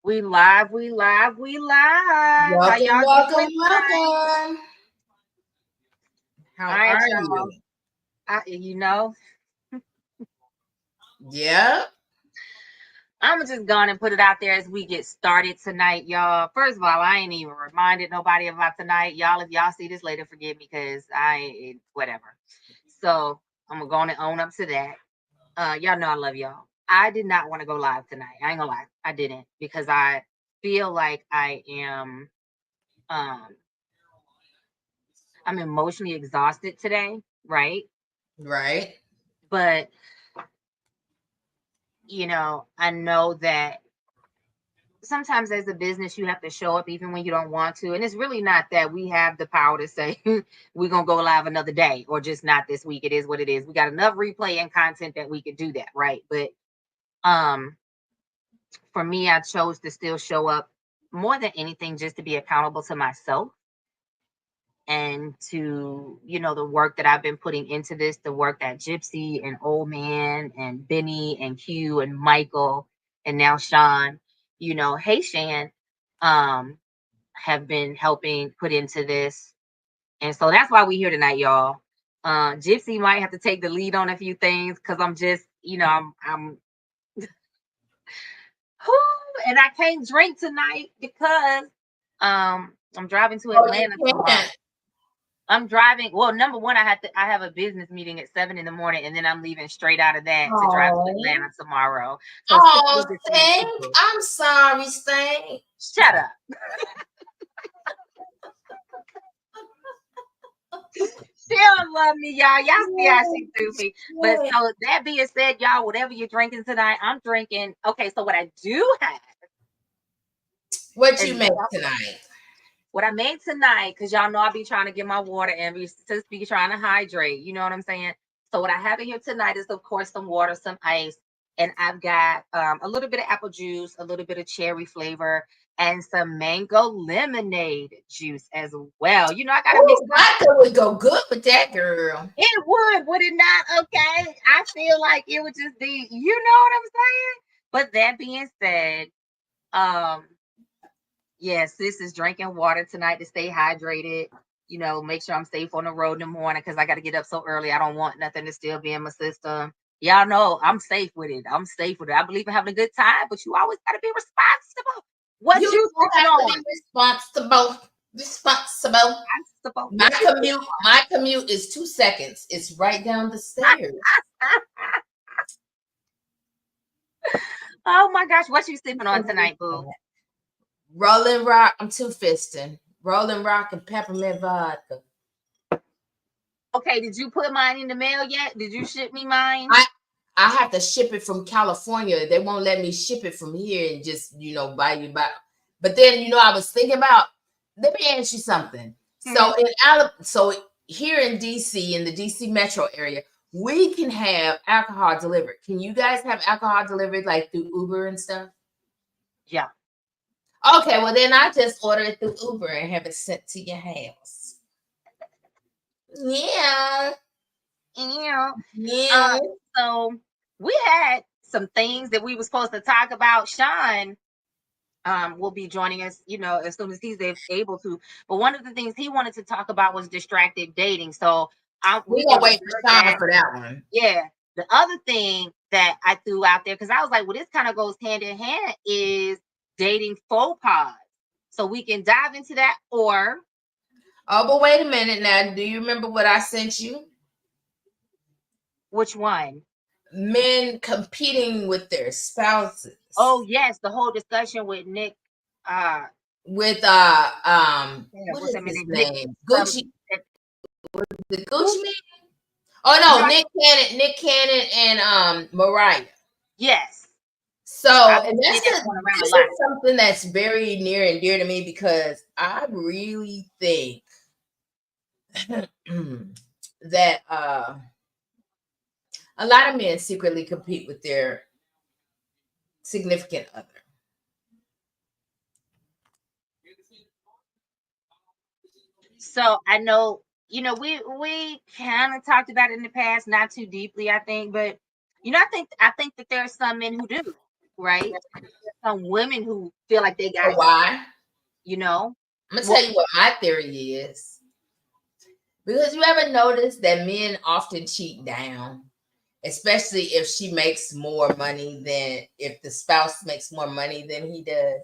We live, we live, we live. How Welcome, y'all welcome, doing tonight? welcome. How All right, are y'all. you? You know, Yeah. I'm just going to put it out there as we get started tonight, y'all. First of all, I ain't even reminded nobody about tonight. Y'all, if y'all see this later, forgive me because whatever. So I'm going to own up to that. Y'all know I love y'all. I did not want to go live tonight. I ain't gonna lie. I didn't because I feel like I'm emotionally exhausted today, right? Right. But I know that sometimes as a business you have to show up even when you don't want to, and it's really not that we have the power to say we're gonna go live another day or just not this week. It is what it is. We got enough replay and content that we could do that, right? But for me, I chose to still show up more than anything just to be accountable to myself and to the work that I've been putting into this, the work that Gypsy and Old Man and Benny and Hugh and Michael and now Sean, hey Shan, have been helping put into this. And so that's why we're here tonight, y'all. Gypsy might have to take the lead on a few things because I'm just, I'm and I can't drink tonight because I'm driving to Atlanta tomorrow. I'm driving. Well, number one, I have a business meeting at 7 a.m, and then I'm leaving straight out of that to drive to Atlanta tomorrow. So Stank. I'm sorry, Stank. Shut up. She don't love me, y'all. Y'all see how she do me. But so that being said, y'all, whatever you're drinking tonight, I'm drinking. Okay, so what I do have. What you made tonight? What I made tonight, because y'all know I be trying to get my water and be trying to hydrate. You know what I'm saying? So what I have in here tonight is, of course, some water, some ice, and I've got a little bit of apple juice, a little bit of cherry flavor, and some mango lemonade juice as well. I gotta mix. Vodka would go good with that, girl. It would it not? Okay, I feel like it would just be, you know what I'm saying? But that being said, yes, sis is drinking water tonight to stay hydrated. Make sure I'm safe on the road in the morning because I got to get up so early. I don't want nothing to still be in my system. Y'all know I'm safe with it. I believe in having a good time, but you always got to be responsible. What you sipping on? Responsible. My commute is 2 seconds. It's right down the stairs. Oh my gosh, what you sipping on tonight, boo? Rolling Rock. I'm two-fisting. Rolling Rock and peppermint vodka. Okay, did you put mine in the mail yet? Did you ship me mine? I have to ship it from California. They won't let me ship it from here and just, buy you back. But then, I was thinking about, let me ask you something. Mm-hmm. So here in DC, in the DC metro area, we can have alcohol delivered. Can you guys have alcohol delivered like through Uber and stuff? Yeah. Okay, well then I just order it through Uber and have it sent to your house. Yeah. So we had some things that we were supposed to talk about. Sean will be joining us, as soon as he's able to. But one of the things he wanted to talk about was distracted dating. So we gonna wait for Sean for that one. Yeah. The other thing that I threw out there, because I was like, well, this kind of goes hand in hand, is dating faux pas. So we can dive into that, or but wait a minute now. Do you remember what I sent you? Which one? Men competing with their spouses. Oh yes, the whole discussion with Nick. With what is his name? Gucci. The Gucci man? Oh no, right. Nick Cannon and Mariah. Yes. So and this is something that's very near and dear to me because I really think that a lot of men secretly compete with their significant other. So I know, we kind of talked about it in the past, not too deeply, I think, but I think that there are some men who do, right? some women who feel like they got, Why? you know. I'm gonna Well, tell you what my theory is. Because you ever notice that men often cheat down, especially if she makes more money than if the spouse makes more money than he does.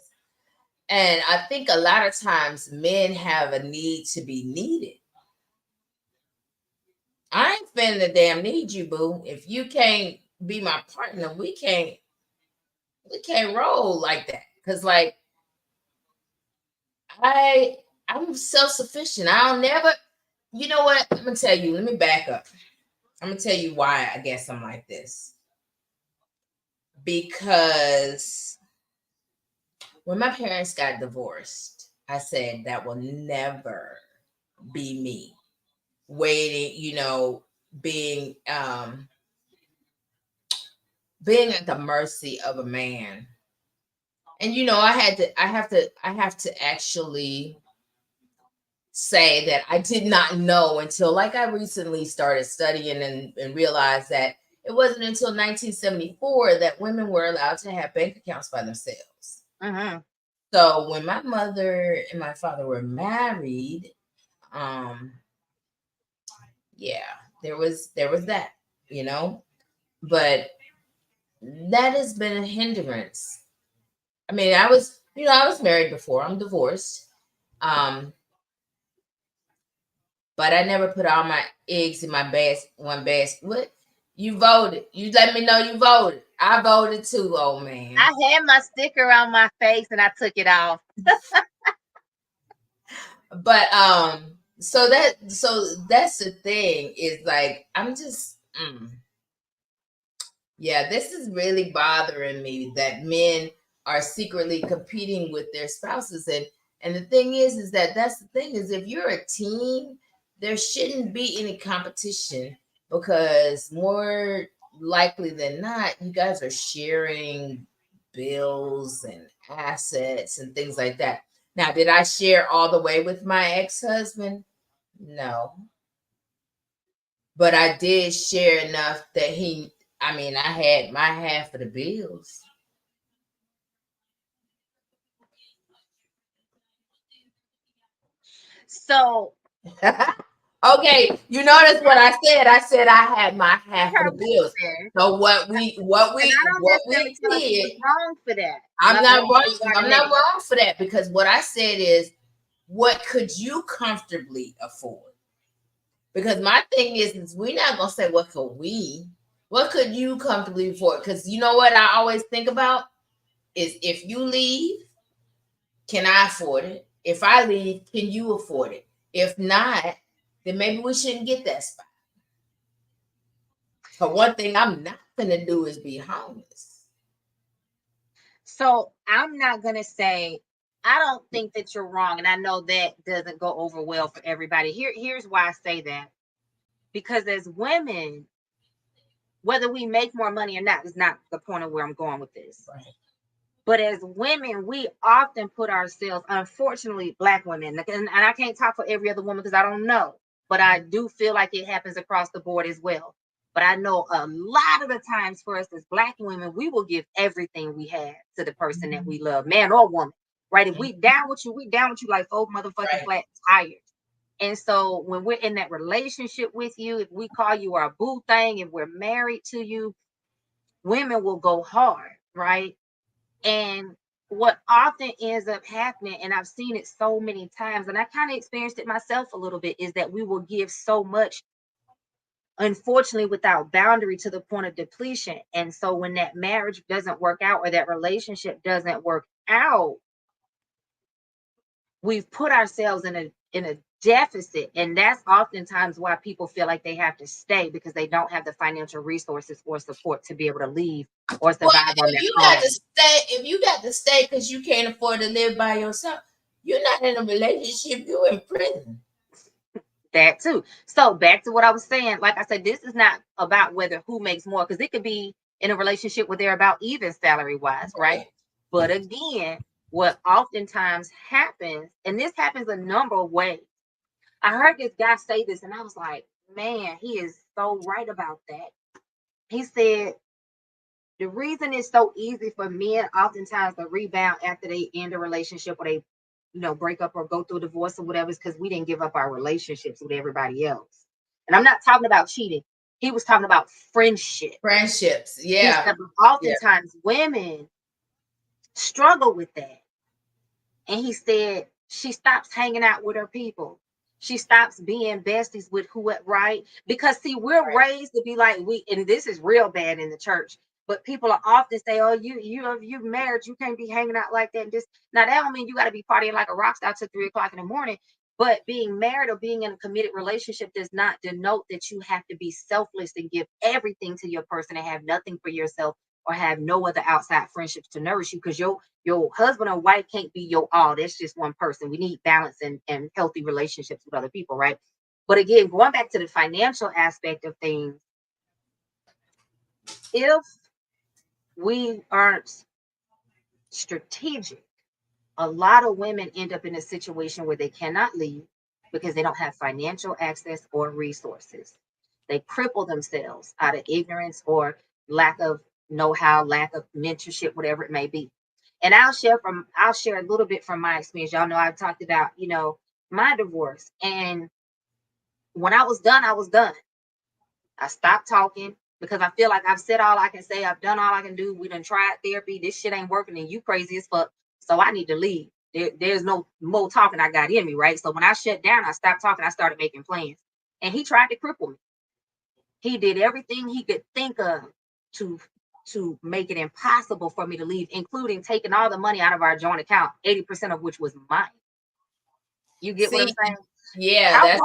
And I think a lot of times men have a need to be needed. I ain't finna damn need you, boo. If you can't be my partner, we can't roll like that. Cause like I'm self-sufficient. I'll never, you know what? I'm gonna tell you, let me back up. I'm gonna tell you why I guess I'm like this. Because when my parents got divorced, I said that will never be me. Waiting, being at the mercy of a man. And I have to actually say that I did not know until like I recently started studying and realized that it wasn't until 1974 that women were allowed to have bank accounts by themselves. mm-hmm. So when my mother and my father were married, um, yeah, there was that, you know, but that has been a hindrance. I mean, I was married before. I'm divorced. Um, but I never put all my eggs in my one basket. What? You voted. You let me know you voted. I voted too, old man. I had my sticker on my face and I took it off. But so that's the thing is like I'm just yeah, this is really bothering me that men are secretly competing with their spouses. And the thing is that that's the thing is if you're a team, there shouldn't be any competition because more likely than not, you guys are sharing bills and assets and things like that. Now, did I share all the way with my ex-husband? No. But I did share enough that I had my half of the bills. So Okay, you notice what I said? I said I had my I half of heard the what you bills. said. So what we what And we I don't what necessarily we feel like you was did, wrong for that. I'm But not let's wrong. say you got I'm a not man. wrong for that because what I said is what could you comfortably afford? Because my thing is we're not gonna say what could we, what could you comfortably afford? Because you know what I always think about is if you leave, can I afford it? If I leave, can you afford it? If not, then maybe we shouldn't get that spot. So one thing I'm not gonna do is be homeless. So I'm not gonna say I don't think that you're wrong, and I know that doesn't go over well for everybody. Here's why I say that. Because as women, whether we make more money or not is not the point of where I'm going with this. Right. But as women, we often put ourselves, unfortunately, Black women, and I can't talk for every other woman because I don't know, but I do feel like it happens across the board as well. But I know a lot of the times for us as Black women, we will give everything we have to the person that we love, man or woman, right? If we down with you, we down with you like 4 motherfucking Right. flat tires. And so when we're in that relationship with you, if we call you our boo thing, if we're married to you, women will go hard, right? And what often ends up happening, and I've seen it so many times, and I kind of experienced it myself a little bit, is that we will give so much, unfortunately, without boundary to the point of depletion. And so when that marriage doesn't work out or that relationship doesn't work out, we've put ourselves in a deficit. And that's oftentimes why people feel like they have to stay because they don't have the financial resources or support to be able to leave or Well, survive on if their you got own. to stay, if you got to stay because you can't afford to live by yourself, you're not in a relationship. You're in prison. That too. So back to what I was saying, like I said, this is not about whether who makes more, because it could be in a relationship where they're about even salary wise, right? Right. But again, what oftentimes happens, and this happens a number of ways. I heard this guy say this, and I was like, man, he is so right about that. He said The reason it's so easy for men oftentimes to rebound after they end a relationship or they, break up or go through a divorce or whatever is because we didn't give up our relationships with everybody else. And I'm not talking about cheating. He was talking about friendship. Friendships, He yeah. said oftentimes women struggle with that. And he said she stops hanging out with her people. She stops being besties with who, right? Because see, we're raised to be like and this is real bad in the church. But people are often say, "Oh, you married, you can't be hanging out like that." And this now that don't mean you got to be partying like a rock star till 3 o'clock in the morning. But being married or being in a committed relationship does not denote that you have to be selfless and give everything to your person and have nothing for yourself or have no other outside friendships to nourish you. Because your husband or wife can't be your all. That's just one person. We need balance and healthy relationships with other people, right? But again, going back to the financial aspect of things, if we aren't strategic, a lot of women end up in a situation where they cannot leave because they don't have financial access or resources. They cripple themselves out of ignorance or lack of know-how, lack of mentorship, whatever it may be. And I'll share a little bit from my experience. Y'all know I've talked about, my divorce. And when I was done, I was done. I stopped talking because I feel like I've said all I can say. I've done all I can do. We done tried therapy. This shit ain't working and you crazy as fuck. So I need to leave. There's no more talking I got in me, right? So when I shut down, I stopped talking. I started making plans. And he tried to cripple me. He did everything he could think of to make it impossible for me to leave, including taking all the money out of our joint account, 80% of which was mine. You get what I'm saying? Yeah, How that's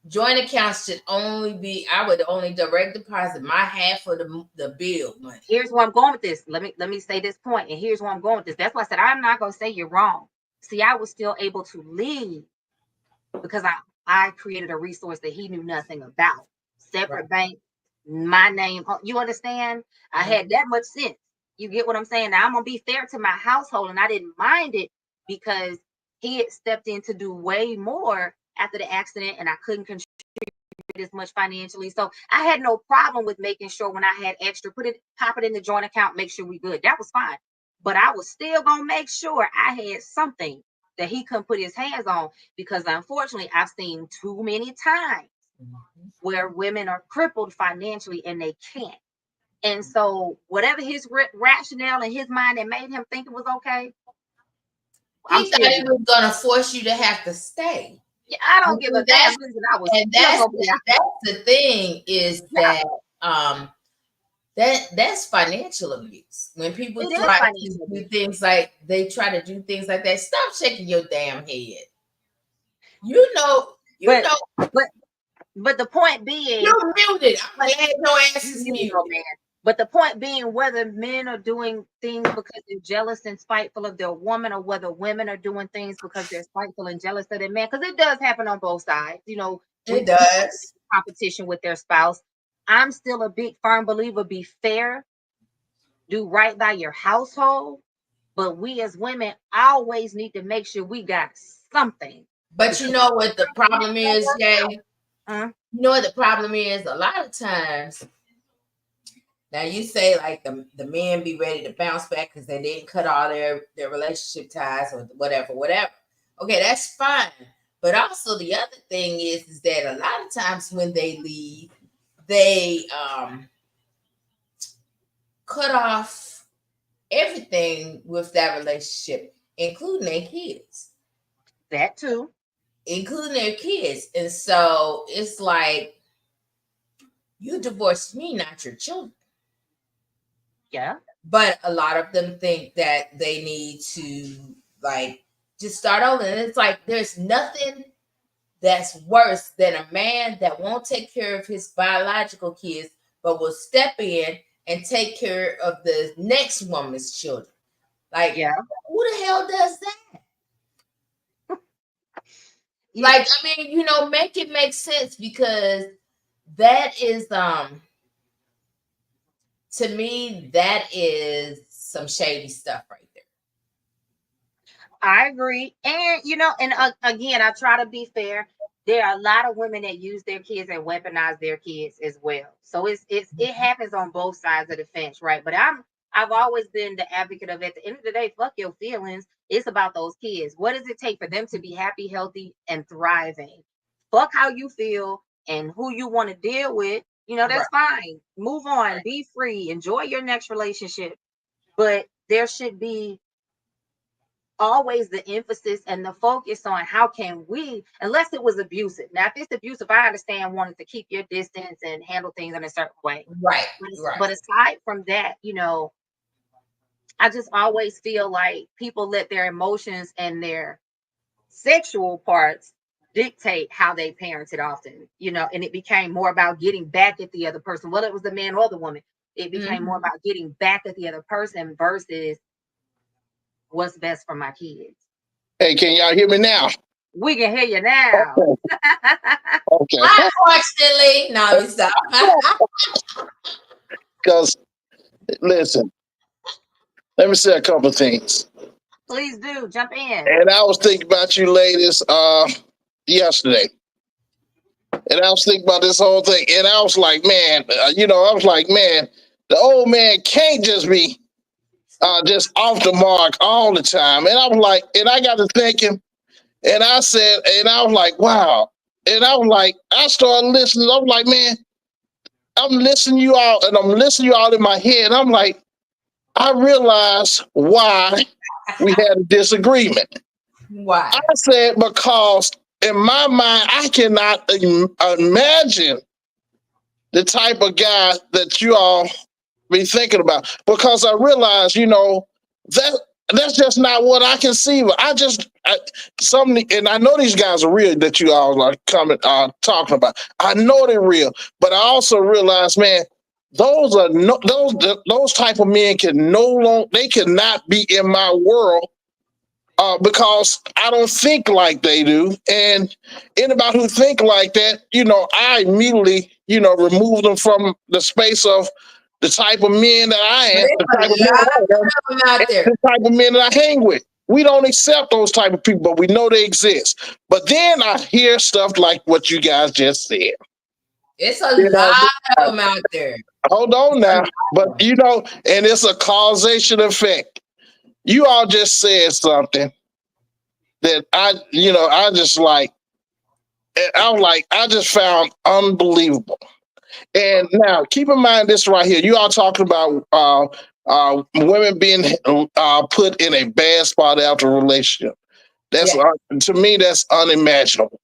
joint accounts should only be, I would only direct deposit my half of the bill money. Here's where I'm going with this. Let me say this point, and here's where I'm going with this. That's why I said I'm not gonna say you're wrong. See, I was still able to leave because I created a resource that he knew nothing about. Separate bank, my name. You understand? I had that much sense. You get what I'm saying? Now I'm gonna be fair to my household, and I didn't mind it because he had stepped in to do way more after the accident, and I couldn't contribute as much financially. So I had no problem with making sure when I had extra, pop it in the joint account, make sure we good. That was fine. But I was still gonna make sure I had something that he couldn't put his hands on because unfortunately I've seen too many times where women are crippled financially and they can't. And so whatever his rationale in his mind that made him think it was okay, he thought he was gonna force you to have to stay. Yeah, I don't give a damn. That's the thing is that that's financial abuse. When people try to do things like that, stop shaking your damn head. But the point being, you're muted. I'm glad your ass is muted. Man. But the point being, whether men are doing things because they're jealous and spiteful of their woman, or whether women are doing things because they're spiteful and jealous of their man, because it does happen on both sides. It does. Competition with their spouse. I'm still a big firm believer: be fair, do right by your household. But we as women always need to make sure we got something. But you know what the problem is, Jay? You know what the problem is? A lot of times, now you say like the men be ready to bounce back because they didn't cut all their relationship ties or whatever. Okay, that's fine. But also the other thing is that a lot of times when they leave, they cut off everything with that relationship, including their kids. That too. Including their kids. And so it's like, you divorced me, not your children. Yeah. But a lot of them think that they need to like just start over. And it's like there's nothing that's worse than a man that won't take care of his biological kids, but will step in and take care of the next woman's children. Like, who the hell does that? Like, I mean, make it make sense, because that is to me, that is some shady stuff right there. I agree. And, and again, I try to be fair. there are a lot of women that use their kids and weaponize their kids as well. So it happens on both sides of the fence, right? But I've always been the advocate of, at the end of the day, fuck your feelings. It's about those kids. What does it take for them to be happy, healthy, and thriving? Fuck how you feel and who you want to deal with. You know, Right. that's fine. Move on, be free, enjoy your next relationship. But there should be always the emphasis and the focus on how can we, unless it was abusive. Now, if it's abusive, I understand wanting to keep your distance and handle things in a certain way. Right. But aside from that, you know, I just always feel like people let their emotions and their sexual parts dictate how they parented often, you know, and it became more about getting back at the other person, whether it was the man or the woman. It became more about getting back at the other person versus what's best for my kids. Hey, can y'all hear me now? We can hear you now. Okay. Unfortunately, no, it's not. Because listen, let me say a couple of things. Please do jump in. And I was thinking about you ladies yesterday. And I was thinking about this whole thing. And I was like, man, the old man can't just be just off the mark all the time. And I was like, and I got to thinking, and I said, and I was like, wow. And I was like, I started listening. I was like, man, I'm listening to you all, and I'm listening to you all in my head. And I'm like, I realized why we had a disagreement. Why? I said, because in my mind, I cannot imagine the type of guy that you all be thinking about. Because I realized, you know, that's just not what I can see. And I know these guys are real that you all are talking about. I know they're real, but I also realize, man, those are those type of men they cannot be in my world because I don't think like they do. And anybody who think like that, you know, I immediately, you know, remove them from the space of the type of men that I am, the type of men that I hang with. We don't accept those type of people, but we know they exist. But then I hear stuff like what you guys just said. It's a lot of them out there. Hold on now. But, you know, and it's a causation effect. You all just said something that I just found unbelievable. And now keep in mind this right here. You all talking about women being put in a bad spot after a relationship. That's to me, that's unimaginable.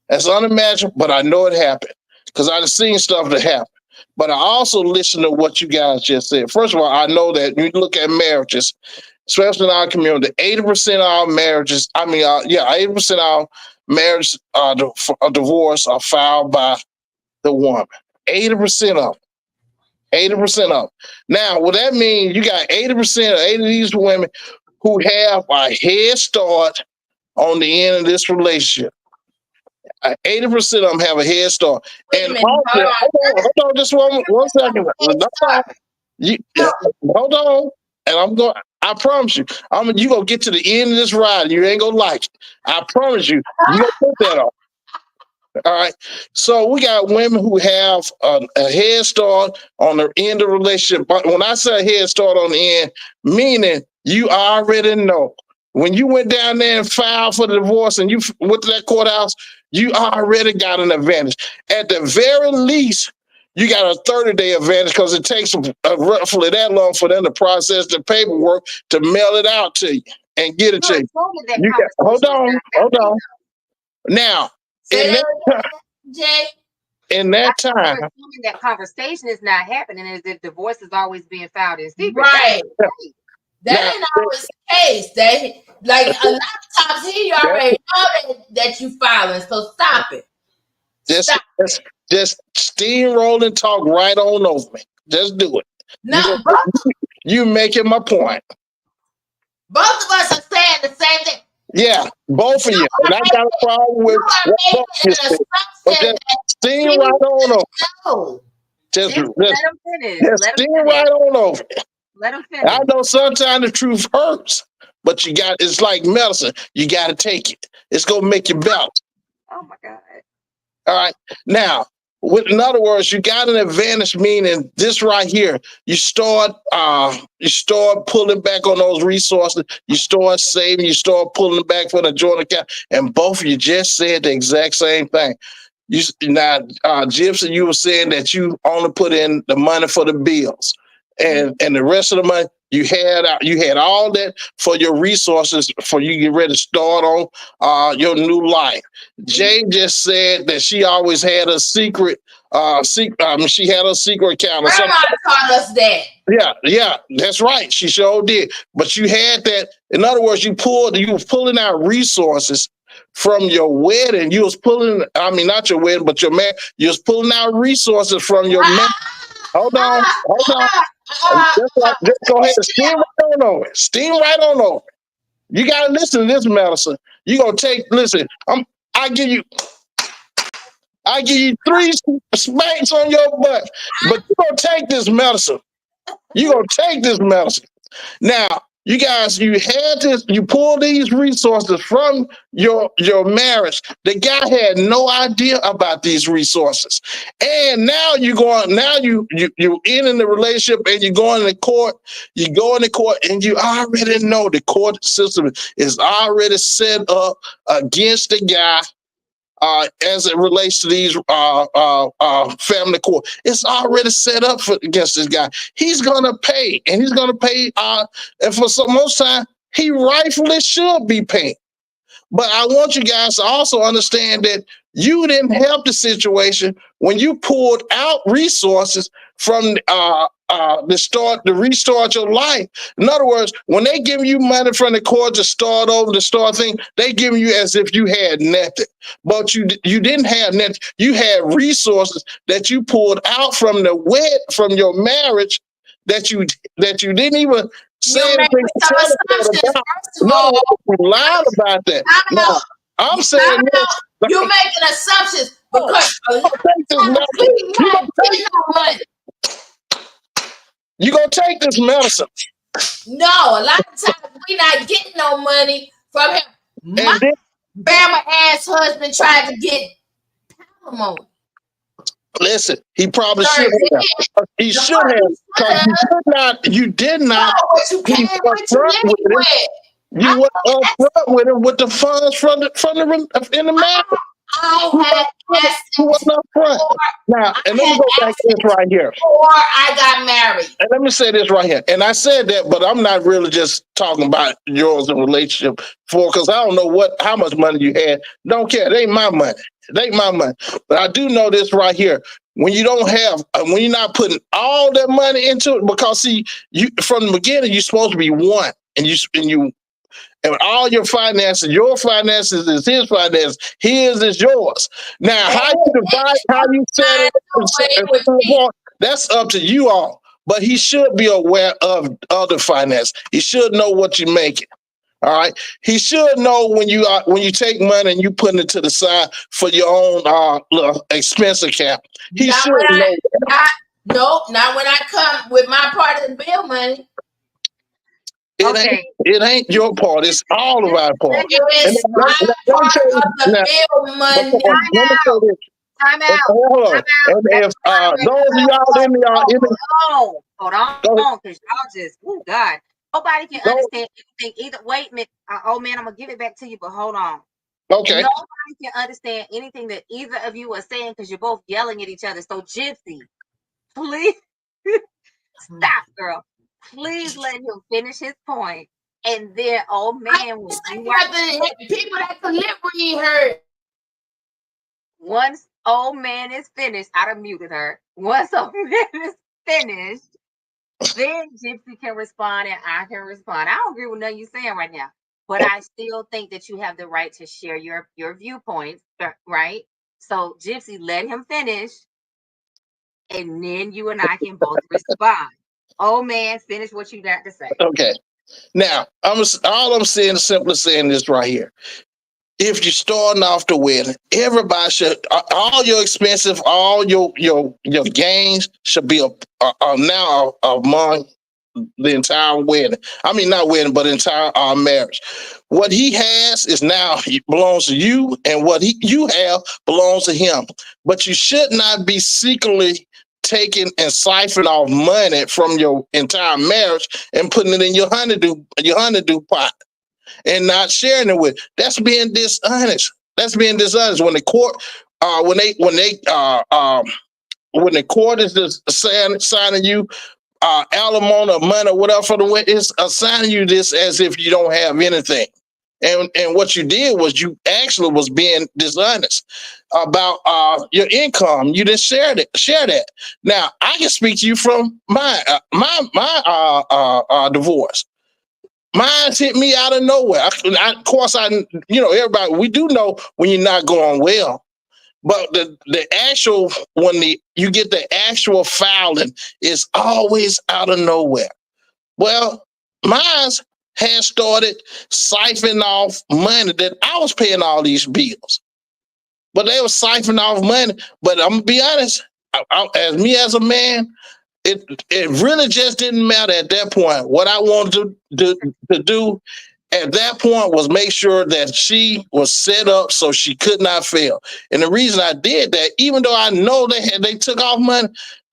That's unimaginable, but I know it happened because I've seen stuff that happened. But I also listen to what you guys just said. First of all, I know that you look at marriages, especially in our community, 80% of our marriages, 80% of our marriage divorce are filed by the woman. 80% of them. 80% of them. Now, what that means, you got 80% of 80 of these women who have a head start on the end of this relationship. 80% of them have a head start. And hold on, just one second. Hold on. And I promise you, you gonna get to the end of this ride and you ain't gonna like it. I promise you, you gonna put that on. All right. So we got women who have a head start on the end of the relationship. But when I say head start on the end, meaning you already know. When you went down there and filed for the divorce and you went to that courthouse, you already got an advantage. At the very least, you got a 30-day advantage because it takes roughly that long for them to process the paperwork to mail it out to you and get it to you. Hold on. Now, in that time, that conversation is not happening, is that divorce is always being filed in secret. Right. That ain't always the case. They like a lot of times here you already know that you filing, so stop it. Just steamroll and talk right on over me. Just do it. No, you making my point. Both of us are saying the same thing. Yeah, both of you. And I got a problem with what both you said. But just steam right on over. Just let them finish. Just steam right on over. Let them finish. I know sometimes the truth hurts, but it's like medicine. You got to take it. It's going to make you better. Oh my God. All right. Now, in other words, you got an advantage, meaning this right here. You start pulling back on those resources. You start saving. You start pulling back for the joint account, and both of you just said the exact same thing. Gypsy, you were saying that you only put in the money for the bills, and the rest of the money you had all that for your resources for you get ready to start on your new life. Jay just said that she always had a secret. She had a secret account or something. Grandma taught us that. Yeah, that's right. She sure did. But you had that. In other words, you were pulling out resources from your wedding. You was pulling, I mean, not your wedding, but your man. You was pulling out resources from your man. Hold on. Just go ahead and steam right on over. Steam right on over. You gotta listen to this medicine. You gonna listen. I give you 3 smacks on your butt, but you gonna take this medicine. You gonna take this medicine. Now, you guys, you pull these resources from your marriage. The guy had no idea about these resources. And now you in the relationship and you're going to court, you go into court and you already know the court system is already set up against the guy. As it relates to these family court, it's already set up against this guy. He's gonna pay, and he's gonna pay. And for most time, he rightfully should be paying. But I want you guys to also understand that you didn't help the situation when you pulled out resources from to restart your life. In other words, when they give you money from the court to start over, to start things, they give you as if you had nothing. But you didn't have nothing. You had resources that you pulled out from from your marriage that you didn't even say anything. No, you lied about that. No, I'm saying this. You're making assumptions because you gonna take this medicine. No, a lot of times we not getting no money from him. My Bama ass husband tried to get palimony. Listen, he probably should have. He should have. Because you did not. You went upfront with him with the funds in the market. I had upfront. Now, and let me go back to this right here. Before I got married. And let me say this right here. And I said that, but I'm not really just talking about yours in relationship because I don't know how much money you had. Don't care. It ain't my money. It ain't my money. But I do know this right here. When you don't have, when you're not putting all that money into it, because see, you from the beginning you're supposed to be one, and all your finances is his finance. His is yours. Now, how you divide, how you set it, that's up to you all. But he should be aware of other finance. He should know what you're making. All right. He should know when you take money and you putting it to the side for your own little expense account. He should know. No, not when I come with my part of the bill money. It ain't your part. It's all of our part. It's my part of the bill money. Time out. Hold on. And if those of y'all in the hold on, because y'all just, oh God, nobody can understand anything either. Wait a minute, oh man, I'm gonna give it back to you, but hold on. Okay. Nobody can understand anything that either of you are saying because you're both yelling at each other. So Gypsy, please stop, girl. Please let him finish his point, and then, oh man, people that can lip read her. Once old man is finished, I done muted her. Once old man is finished, then Gypsy can respond and I can respond. I don't agree with nothing you're saying right now, but I still think that you have the right to share your viewpoints, right? So Gypsy, let him finish, and then you and I can both respond. Oh man, finish what you got to say. Okay. Now, all I'm saying is simply saying this right here. If you're starting off the wedding, everybody should, all your expenses, all your gains should be now among the entire wedding. I mean, not wedding, but entire marriage. What he has is now belongs to you, and what you have belongs to him. But you should not be secretly taking and siphoning off money from your entire marriage and putting it in your honeydew pot and not sharing it with. That's being dishonest. That's being dishonest. When the court, when the court is just signing you alimony or money or whatever for the way, it's assigning you this as if you don't have anything. And what you did was you actually was being dishonest about your income. You didn't share that. Now I can speak to you from my divorce. Mine hit me out of nowhere. Of course, everybody, we do know when you're not going well. But the actual, you get the actual filing, is always out of nowhere. Well, mine had started siphoning off money that I was paying all these bills. But they were siphoning off money. But I'm going to be honest, as a man, it really just didn't matter at that point. What I wanted to do at that point was make sure that she was set up so she could not fail. And the reason I did that, even though I know they took off money,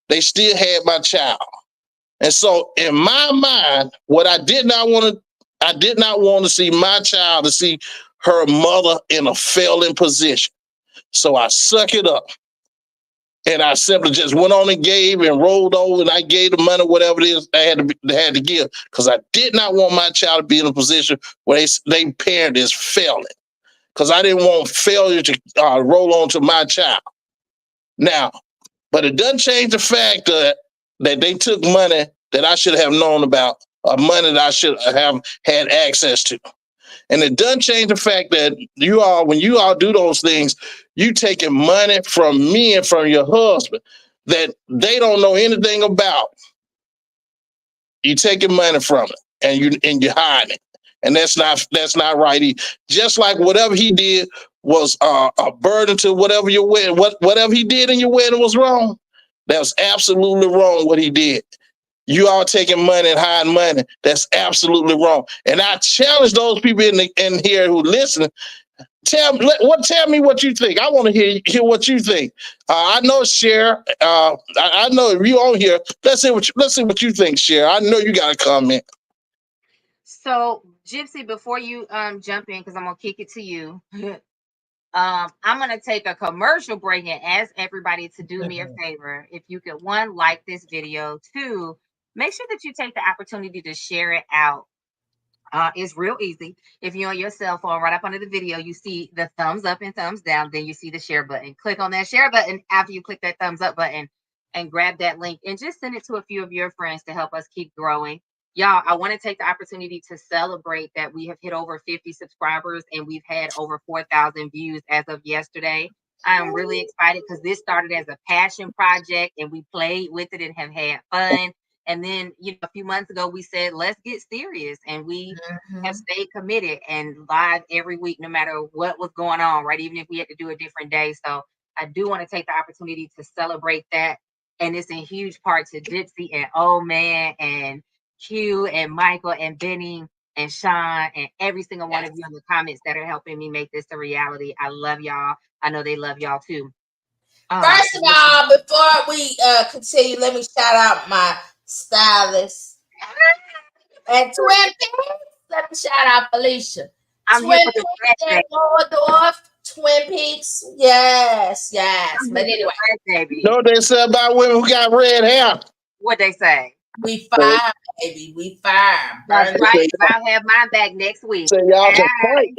they still had my child. And so in my mind, what I did not want to see my child, to see her mother in a failing position. So I suck it up. And I simply just went on and gave and rolled over, and I gave the money, whatever it is I had to give, because I did not want my child to be in a position where they parent is failing, because I didn't want failure to roll on to my child. Now, but it doesn't change the fact that they took money that I should have known about, or money that I should have had access to. And it doesn't change the fact that when you all do those things, you taking money from me and from your husband that they don't know anything about. You taking money from it and you hiding it. And that's not right either. Just like whatever he did was a burden to whatever your wedding, whatever he did in your wedding was wrong. That was absolutely wrong what he did. You all taking money and hiding money. That's absolutely wrong. And I challenge those people in here who listen. Tell me what you think. I want to hear what you think. I know, Cher. I know if you on here. Let's see what you think, Cher. I know you got a comment. So, Gypsy, before you jump in, because I'm gonna kick it to you. I'm gonna take a commercial break and ask everybody to do me a favor. If you could, one, like this video, two, make sure that you take the opportunity to share it out. It's real easy. If you're on your cell phone, right up under the video, you see the thumbs up and thumbs down. Then you see the share button. Click on that share button after you click that thumbs up button and grab that link and just send it to a few of your friends to help us keep growing. Y'all, I want to take the opportunity to celebrate that we have hit over 50 subscribers and we've had over 4,000 views as of yesterday. I'm really excited because this started as a passion project and we played with it and have had fun. And then, a few months ago, we said, let's get serious. And we have stayed committed and live every week, no matter what was going on, right? Even if we had to do a different day. So I do want to take the opportunity to celebrate that. And it's in huge part to Gypsy and Old Man and Q and Michael and Benny and Sean and every single one of you in the comments that are helping me make this a reality. I love y'all. I know they love y'all too. First of all, before we continue, let me shout out my stylist and Twin Peaks. Let me shout out Felicia. Twin Peaks and Waldorf. Twin Peaks. Yes. But anyway, you know what they say about women who got red hair? What they say? We fire, baby. We fire. That's right. I'll have mine back next week. So y'all can fight.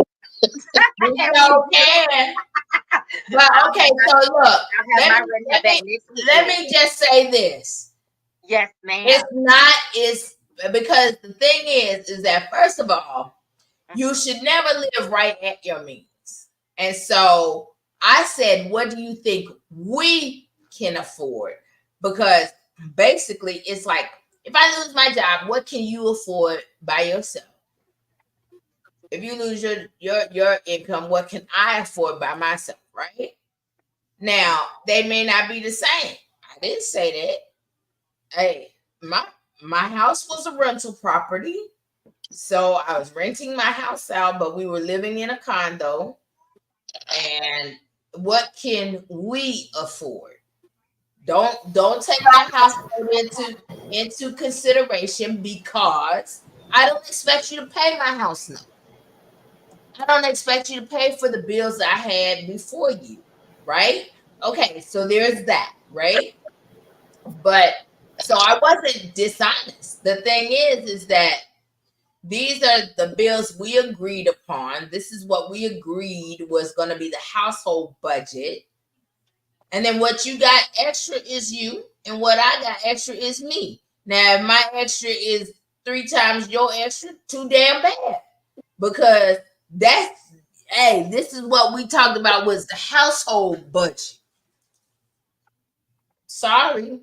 But okay, so look. Let me just say this. Yes, ma'am. It's because the thing is that first of all, you should never live right at your means. And so I said, what do you think we can afford? Because basically it's like, if I lose my job, what can you afford by yourself? If you lose your income, what can I afford by myself, right? Now, they may not be the same. I didn't say that. Hey, my house was a rental property. So I was renting my house out, but we were living in a condo. And what can we afford? Don't take my household into consideration, because I don't expect you to pay my house note. I don't expect you to pay for the bills I had before you, right? Okay, so there's that, right? But so I wasn't dishonest. The thing is that these are the bills we agreed upon. This is what we agreed was going to be the household budget. And then what you got extra is you, and what I got extra is me. Now, if my extra is 3 times your extra, too damn bad. Because that's, hey, this is what we talked about was the household budget. Sorry.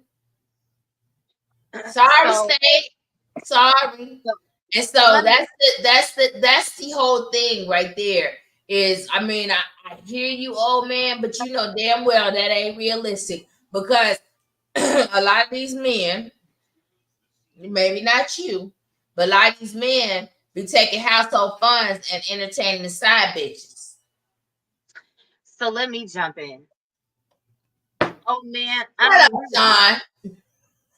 Sorry, So, state. Sorry. so, And so so let me. that's the whole thing right there. Is, I mean, I hear you, old man, but you know damn well that ain't realistic, because a lot of these men, maybe not you, but a lot of these men be taking household funds and entertaining the side bitches. So let me jump in. Oh man, Shut up, Sean.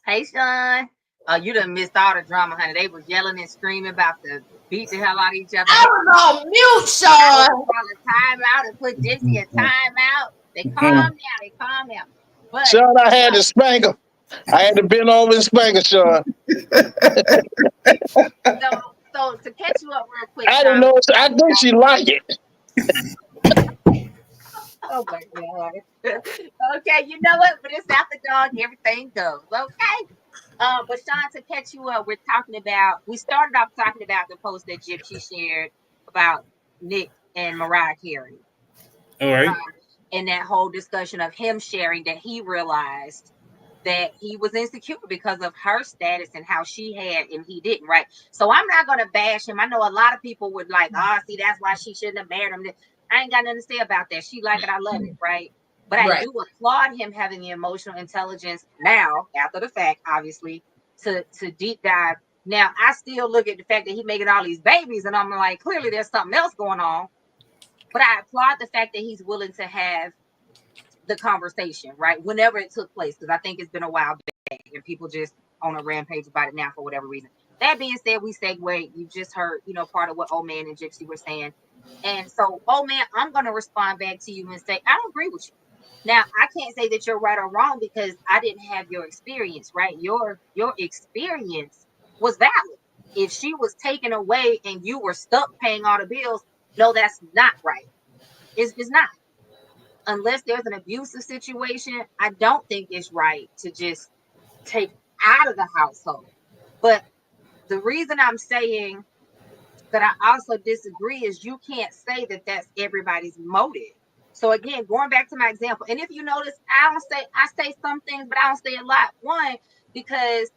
Hey Sean. Oh, you done missed all the drama, honey. They was yelling and screaming about to beat the hell out of each other. I was on mute, Sean. Call a timeout and put Dixie a timeout. They calm down. They calm down. But Sean, I had to spank him. I had to bend over and spank him, Sean. so to catch you up real quick, I didn't Sean. know. I think she liked it. Oh my god. Okay, you know what? But it's after dog, everything goes. Okay. But Sean, to catch you up, we started off talking about the post that Gypsy shared about Nick and Mariah Carey. All right. And that whole discussion of him sharing that he realized that he was insecure because of her status and how she had and he didn't, right? So I'm not gonna bash him. I know a lot of people would like, see, that's why she shouldn't have married him. I ain't got nothing to say about that. She like it, I love it, right? But I do applaud him having the emotional intelligence now, after the fact, obviously, to deep dive. Now I still look at the fact that he making all these babies, and I'm like, clearly there's something else going on. But I applaud the fact that he's willing to have the conversation, right? Whenever it took place, because I think it's been a while back and people just on a rampage about it now for whatever reason. That being said, we segue. You just heard, part of what Old Man and Gypsy were saying. And so, Old Man, I'm going to respond back to you and say, I don't agree with you. Now, I can't say that you're right or wrong because I didn't have your experience, right? Your experience was valid. If she was taken away and you were stuck paying all the bills, no, that's not right. It's not. Unless there's an abusive situation, I don't think it's right to just take out of the household. But the reason I'm saying that I also disagree is you can't say that that's everybody's motive. So again, going back to my example, and if you notice, I say some things, but I don't say a lot. One, because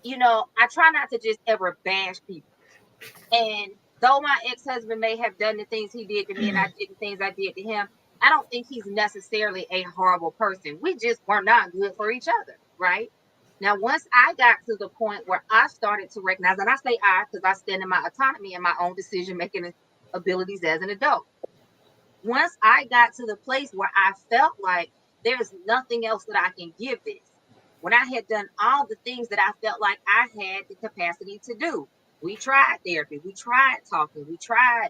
I try not to just ever bash people. And though my ex-husband may have done the things he did to me and I did the things I did to him, I don't think he's necessarily a horrible person. We just were not good for each other, right? Now, once I got to the point where I started to recognize, and I say I because I stand in my autonomy and my own decision-making abilities as an adult. Once I got to the place where I felt like there's nothing else that I can give this, when I had done all the things that I felt like I had the capacity to do, we tried therapy, we tried talking, we tried,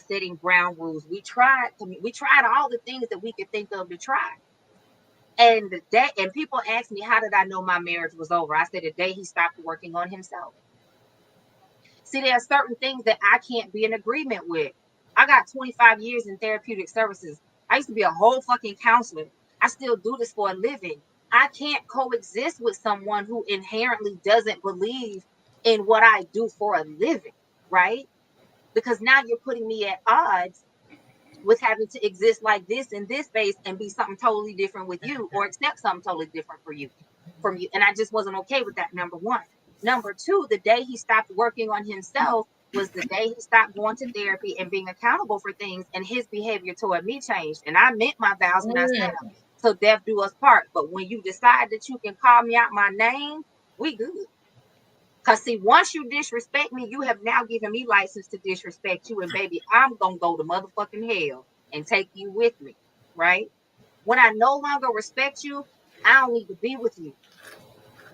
setting ground rules, we tried all the things that we could think of to try. And people ask me, how did I know my marriage was over? I said the day he stopped working on himself. See, there are certain things that I can't be in agreement with. I got 25 years in therapeutic services. I used to be a whole fucking counselor. I still do this for a living. I can't coexist with someone who inherently doesn't believe in what I do for a living, right? Because now you're putting me at odds with having to exist like this in this space and be something totally different with you, or accept something totally different from you. And I just wasn't okay with that, number one. Number two, the day he stopped working on himself was the day he stopped going to therapy and being accountable for things, and his behavior toward me changed. And I meant my vows when I said them. So death do us part. But when you decide that you can call me out my name, we good. Cause see, once you disrespect me, you have now given me license to disrespect you. And baby, I'm gonna go to motherfucking hell and take you with me, right? When I no longer respect you, I don't need to be with you.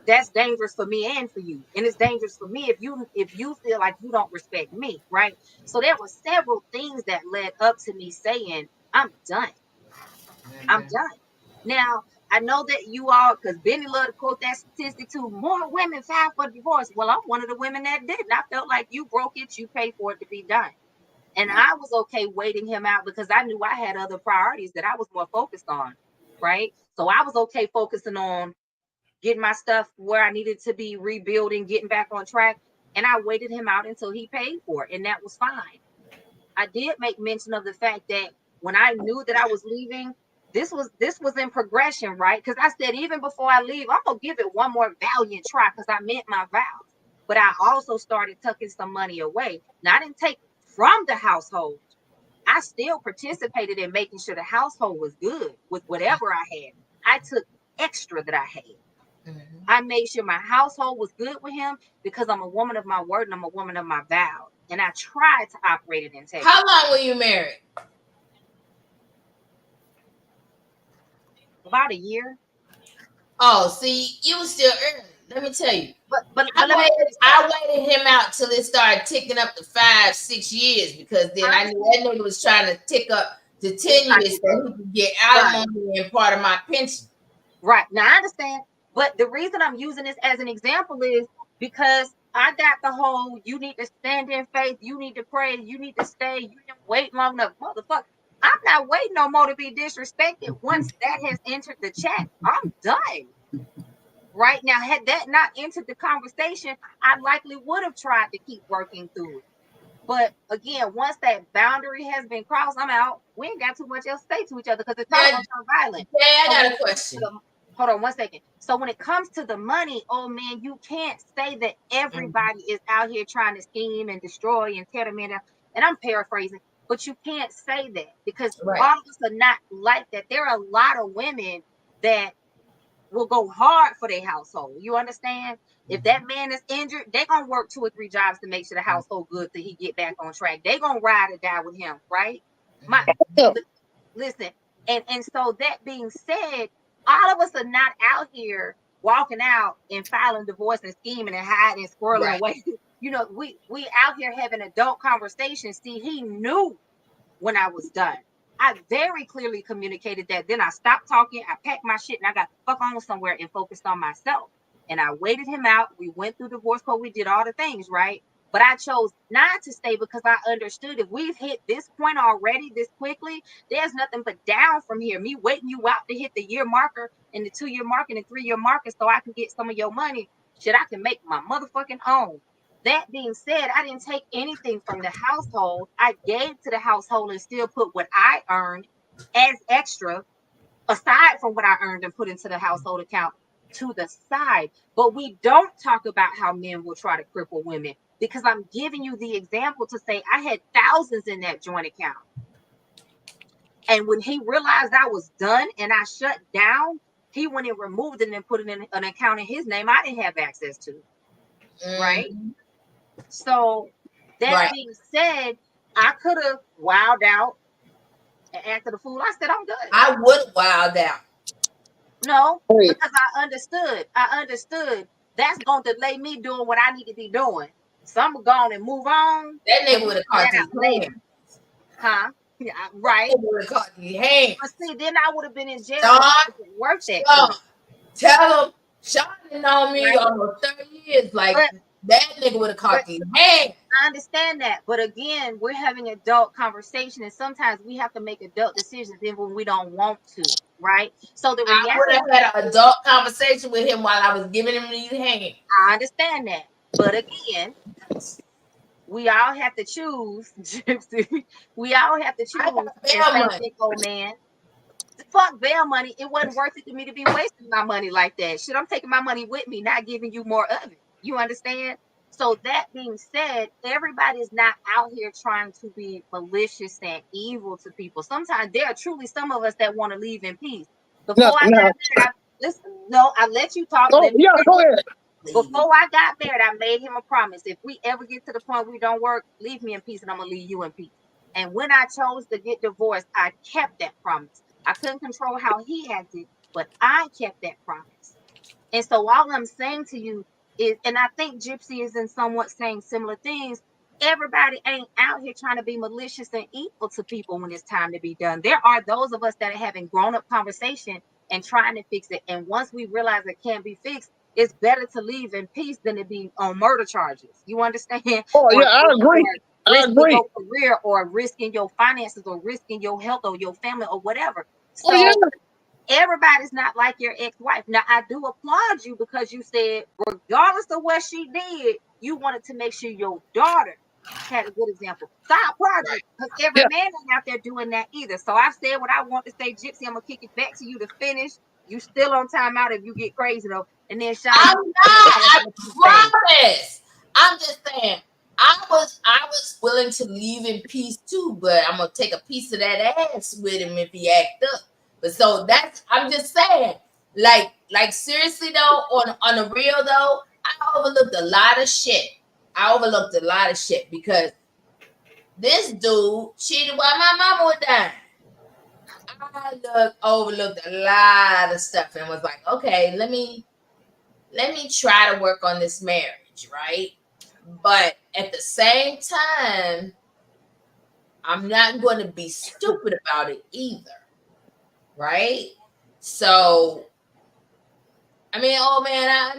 That's dangerous for me and for you. And it's dangerous for me if you feel like you don't respect me, right? So there were several things that led up to me saying, I'm done. I'm done. Now, I know that you all, because Benny loved to quote that statistic too, more women filed for divorce. Well, I'm one of the women that didn't. I felt like you broke it, you paid for it to be done. And I was okay waiting him out because I knew I had other priorities that I was more focused on, right? So I was okay focusing on getting my stuff where I needed to be, rebuilding, getting back on track. And I waited him out until he paid for it. And that was fine. I did make mention of the fact that when I knew that I was leaving, this was in progression, right? Because I said, even before I leave, I'm gonna give it one more valiant try because I meant my vows. But I also started tucking some money away. Now I didn't take from the household. I still participated in making sure the household was good with whatever I had. I took extra that I had. I made sure my household was good with him because I'm a woman of my word and I'm a woman of my vows. And I tried to operate in integrity. How long were you married? About a year. Oh, see, you was still early. Let me tell you. But let me I waited him out till it started ticking up to 5-6 years because then I knew that nigga was trying to tick up to 10 years so he could get alimony and part of my pension. Right. Now I understand. But the reason I'm using this as an example is because I got the whole you need to stand in faith, you need to pray, you need to stay, you didn't wait long enough. Motherfucker, I'm not waiting no more to be disrespected. Once that has entered the chat, I'm done. Right now, had that not entered the conversation, I likely would have tried to keep working through it. But again, once that boundary has been crossed, I'm out. We ain't got too much else to say to each other because it's not going to turn violent. Yeah, I got a question. Hold on 1 second. So when it comes to the money, oh man, you can't say that everybody is out here trying to scheme and destroy and tear them in. And I'm paraphrasing, but you can't say that because all of us are not like that. There are a lot of women that will go hard for their household. You understand? If that man is injured, they're gonna work 2 or 3 jobs to make sure the household good till he get back on track. They're gonna ride or die with him, right? Listen, and so that being said, all of us are not out here walking out and filing divorce and scheming and hiding and squirreling away. You know, we out here having adult conversations. See, he knew when I was done. I very clearly communicated that. Then I stopped talking. I packed my shit and I got the fuck on somewhere and focused on myself. And I waited him out. We went through divorce court. We did all the things, right? But I chose not to stay because I understood if we've hit this point already this quickly, there's nothing but down from here. Me waiting you out to hit the year marker and the 2-year mark and the 3-year marker so I can get some of your money. Shit, I can make my motherfucking own. That being said, I didn't take anything from the household. I gave to the household and still put what I earned as extra, aside from what I earned and put into the household account, to the side. But we don't talk about how men will try to cripple women because I'm giving you the example to say I had thousands in that joint account. And when he realized I was done and I shut down, he went and removed it and put it in an account in his name I didn't have access to. Right? So that being said, I could have wilded out and acted a fool. I said, I'm good. I would have wilded out. No, because I understood that's going to delay me doing what I need to be doing. So I'm going to move on. That nigga would have caught his later. Huh? Yeah, right. Would have caught his hand. But see, then I would have been in jail. Work that. Tell him, Sean didn't know me almost 30 years. Like, that nigga would have caught his hand. I understand that. But again, we're having adult conversation. And sometimes we have to make adult decisions even when we don't want to. Right? So the reality, I would have had an adult conversation with him while I was giving him these hands. I understand that. But again, we all have to choose, Gypsy. We all have to choose. Old man. Fuck bail money. It wasn't worth it to me to be wasting my money like that. Shit, I'm taking my money with me, not giving you more of it. You understand? So that being said, everybody's not out here trying to be malicious and evil to people. Sometimes there are truly some of us that want to leave in peace. Before I let you talk. Go ahead. Before I got married, I made him a promise. If we ever get to the point we don't work, leave me in peace and I'm going to leave you in peace. And when I chose to get divorced, I kept that promise. I couldn't control how he acted, but I kept that promise. And so all I'm saying to you is, and I think Gypsy is in somewhat saying similar things. Everybody ain't out here trying to be malicious and evil to people when it's time to be done. There are those of us that are having grown-up conversation and trying to fix it. And once we realize it can't be fixed, it's better to leave in peace than to be on murder charges. You understand? Oh or, yeah, I agree. or I risking agree. your career, or risking your finances, or risking your health, or your family, or whatever. Oh yeah. So everybody's not like your ex-wife. Now, I do applaud you because you said, regardless of what she did, you wanted to make sure your daughter had a good example. So I applaud you, because every Yeah. man ain't out there doing that either. So I've said what I want to say, Gypsy. I'm gonna kick it back to you to finish. You still on timeout if you get crazy though. And then Sean, I'm not. I promise. I'm just saying. I was willing to leave in peace too, but I'm gonna take a piece of that ass with him if he act up. But so that's, I'm just saying, like seriously though, on the real though, I overlooked a lot of shit. I overlooked a lot of shit because this dude cheated while my mama was dying. I overlooked a lot of stuff and was like, okay, let me try to work on this marriage, right? But at the same time, I'm not going to be stupid about it either, right? So, I mean, oh man, I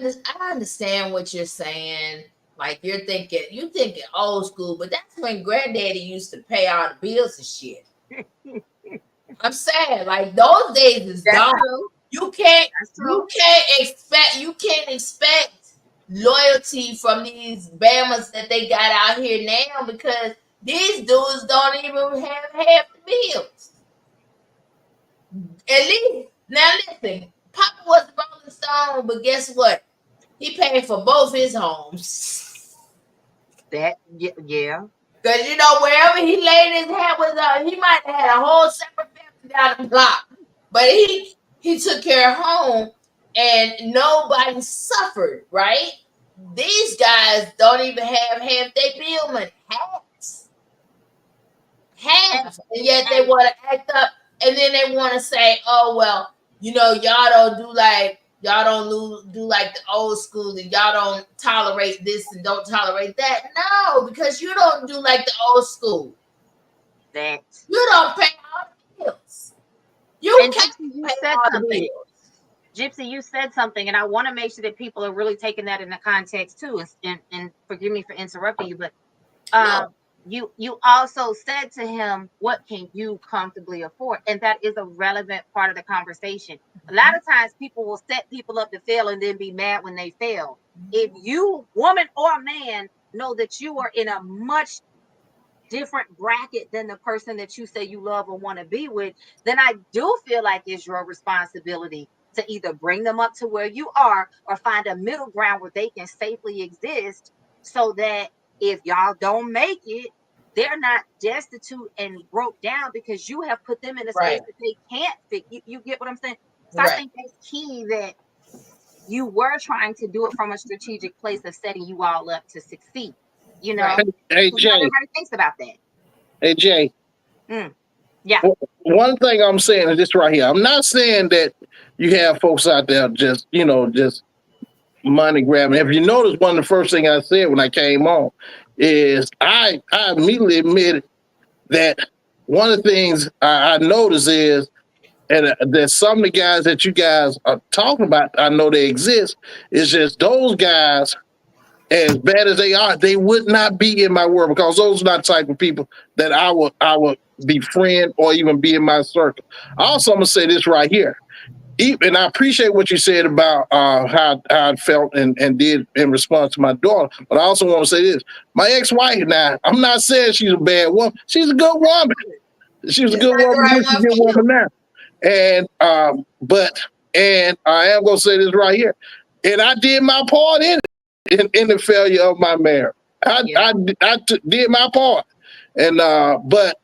understand what you're saying. Like you thinking old school, but that's when granddaddy used to pay all the bills and shit. I'm saying, like those days is gone. You can't expect loyalty from these Bamas that they got out here now, because these dudes don't even have half the bills. At least now listen, Papa was a Rolling Stone, but guess what? He paid for both his homes. That yeah. Because you know, wherever he laid his hat was he might have had a whole separate family down the block. But he took care of home and nobody suffered, right? These guys don't even have half their bill money. Half. And yet they want to act up, and then they want to say, oh well, you know, y'all don't do like the old school, and y'all don't tolerate this and don't tolerate that. No, because you don't do like the old school. That you don't pay all the bills. You said something. Gypsy, you said something, and I want to make sure that people are really taking that into context too. And forgive me for interrupting you, but no. You also said to him, what can you comfortably afford? And that is a relevant part of the conversation. A lot of times people will set people up to fail and then be mad when they fail. If you, woman or man, know that you are in a much different bracket than the person that you say you love or want to be with, then I do feel like it's your responsibility to either bring them up to where you are or find a middle ground where they can safely exist, so that if y'all don't make it, they're not destitute and broke down because you have put them in a space that they can't fix. You get what I'm saying? So I think that's key, that you were trying to do it from a strategic place of setting you all up to succeed. You know, hey Jay, everybody thinks about that. Hey Jay, yeah. One thing I'm saying is this right here. I'm not saying that you have folks out there just money grabbing. If you notice, one of the first things I said when I came on is I immediately admitted that one of the things I noticed is, and there's some of the guys that you guys are talking about, I know they exist. It's just those guys, as bad as they are, they would not be in my world, because those are not the type of people that I would befriend or even be in my circle. Also, I'm gonna say this right here. And I appreciate what you said about how I felt and did in response to my daughter. But I also want to say this. My ex-wife now, I'm not saying she's a bad woman. She's a good woman. She was a good woman. She's a good woman now. And and I am going to say this right here. And I did my part in the failure of my marriage. I did my part. And but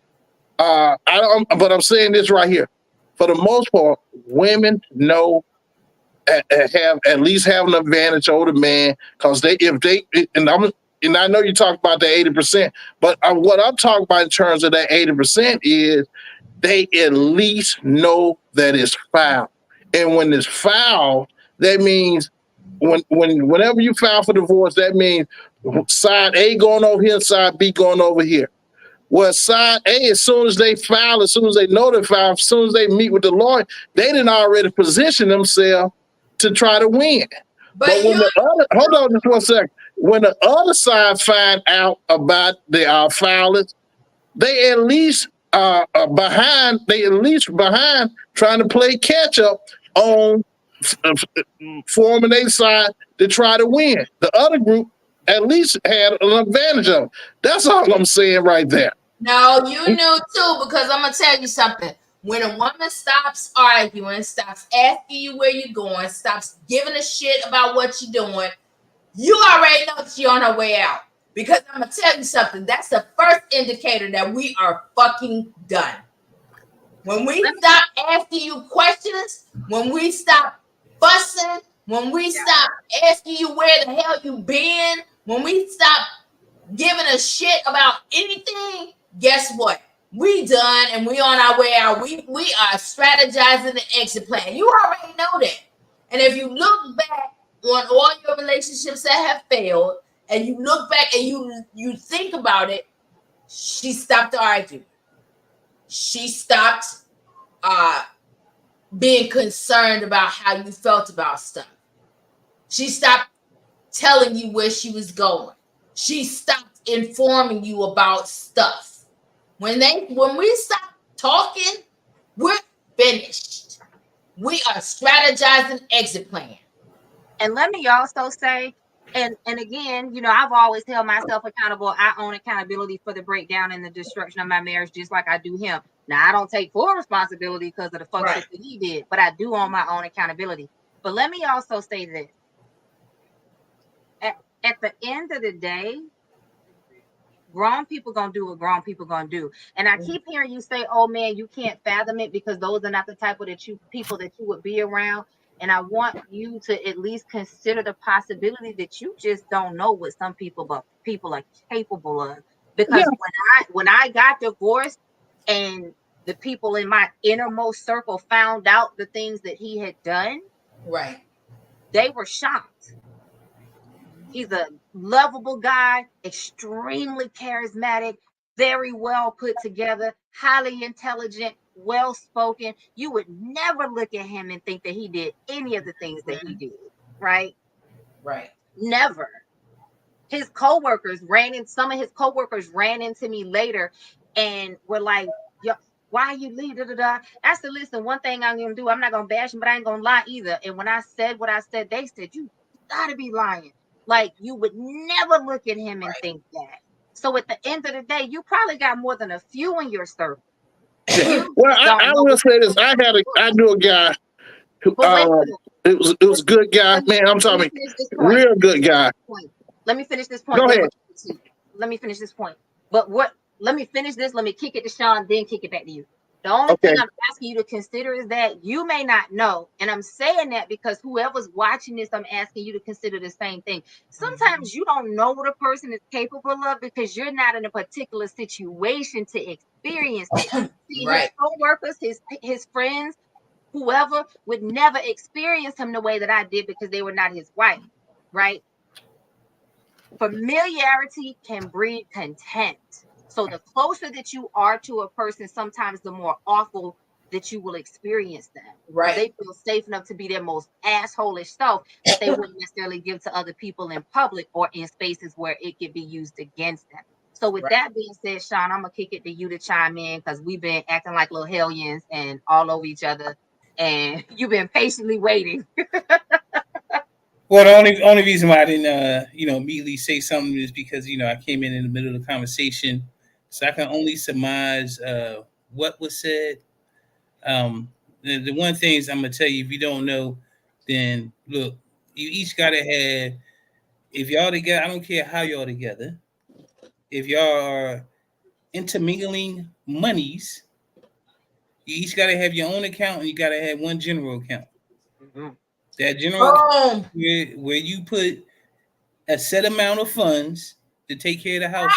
I'm saying this right here. For the most part, women know have at least have an advantage over the man, because and I know you talk about the 80%, but what I'm talking about in terms of that 80% is they at least know that it's foul. And when it's foul, that means whenever you file for divorce, that means side A going over here, side B going over here. Well, side A, as soon as they file, as soon as they know they file, as soon as they meet with the lawyer, they didn't already position themselves to try to win. But when the other, hold on just 1 second, when the other side find out about the filings, they at least behind. They at least behind trying to play catch up on forming a side to try to win. The other group at least had an advantage of it. That's all I'm saying right there. No, you knew too, because I'm gonna tell you something. When a woman stops arguing, stops asking you where you're going, stops giving a shit about what you're doing, you already know she's on her way out. Because I'm gonna tell you something. That's the first indicator that we are fucking done. When we stop asking you questions, when we stop fussing, when we stop asking you where the hell you been, when we stop giving a shit about anything, guess what? We done and we on our way out. We are strategizing the exit plan. You already know that. And if you look back on all your relationships that have failed, and you look back and you think about it, she stopped arguing. She stopped being concerned about how you felt about stuff. She stopped telling you where she was going. She stopped informing you about stuff. When we stop talking, we're finished. We are strategizing exit plan. And let me also say, and again, I've always held myself accountable. I own accountability for the breakdown and the destruction of my marriage, just like I do him. Now, I don't take full responsibility because of the fuck shit that he did, but I do own my own accountability. But let me also say this. At the end of the day, grown people gonna do what grown people gonna do. And I keep hearing you say, "Oh man, you can't fathom it because those are not the type of people that you would be around." And I want you to at least consider the possibility that you just don't know what some people are capable of. Because when I got divorced and the people in my innermost circle found out the things that he had done, right, they were shocked. He's a lovable guy, extremely charismatic, very well put together, highly intelligent, well spoken. You would never look at him and think that he did any of the things that he did, right? Right. Never. Some of his coworkers ran into me later and were like, "Yo, why you leave?" I said, "Listen, one thing I'm gonna do, I'm not gonna bash him, but I ain't gonna lie either." And when I said what I said, they said, "You gotta be lying." Like, you would never look at him and think that. So at the end of the day, you probably got more than a few in your circle. Well, I will say this. I knew a guy who it was a good guy. Man, I'm talking real good guy. Let me finish this point. Go ahead. Let me finish this point. Let me finish this. Let me kick it to Sean, then kick it back to you. The only thing I'm asking you to consider is that you may not know. And I'm saying that because whoever's watching this, I'm asking you to consider the same thing. Sometimes you don't know what a person is capable of because you're not in a particular situation to experience it. See, his co-workers, his friends, whoever would never experience him the way that I did because they were not his wife, right? Familiarity can breed contempt. So the closer that you are to a person, sometimes the more awful that you will experience them. Right. They feel safe enough to be their most assholish self that they wouldn't necessarily give to other people in public or in spaces where it could be used against them. So with that being said, Sean, I'm gonna kick it to you to chime in because we've been acting like little hellions and all over each other, and you've been patiently waiting. Well, the only reason why I didn't, immediately say something is because I came in the middle of the conversation, so I can only surmise what was said. The one thing is I'm gonna tell you, if you don't know, then look, you each gotta have. If y'all together, I don't care how y'all together. If y'all are intermingling monies, you each gotta have your own account, and you gotta have one general account. Mm-hmm. That general Boom. where you put a set amount of funds to take care of the house,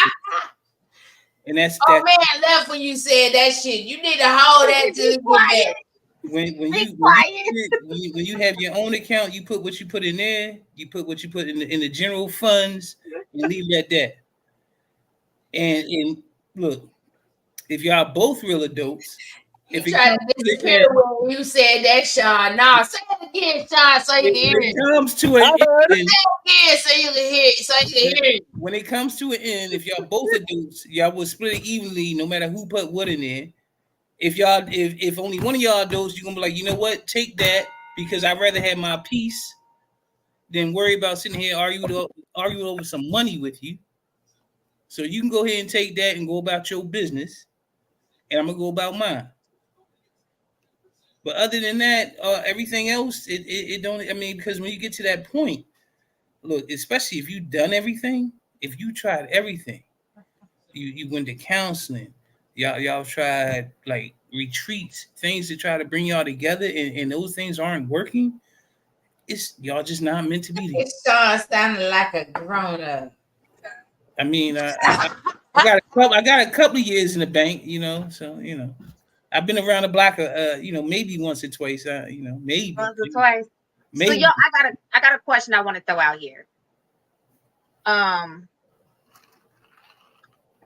and that's Oh that. man, I left when you said that shit. You need to hold that till Be you get back. quiet. When Be you quiet. when you have your own account, you put what you put in there. You put what you put in the general funds, and leave it at that. And look, if y'all both real adults, You if it tried comes to to the disappear end, when you said that, Sean. Nah, say it again, Sean, so you can hear when it. it comes to I an heard it. end, Say it again, so you can hear it. So you can hear it. when it comes to an end, if y'all both adults, y'all will split it evenly, no matter who put what in there. If only one of y'all adults, you're gonna be like, you know what, take that because I'd rather have my peace than worry about sitting here arguing over some money with you. So you can go ahead and take that and go about your business, and I'm gonna go about mine. But other than that, everything else, it don't. I mean, because when you get to that point, look, especially if you've done everything, if you tried everything, you went to counseling, y'all tried like retreats, things to try to bring y'all together, and those things aren't working. It's y'all just not meant to be together. Sean sounded like a grown up. I mean, I got a couple of years in the bank, so I've been around the block, maybe once or twice, maybe, Once or twice. So maybe. y'all, I got a question I want to throw out here. And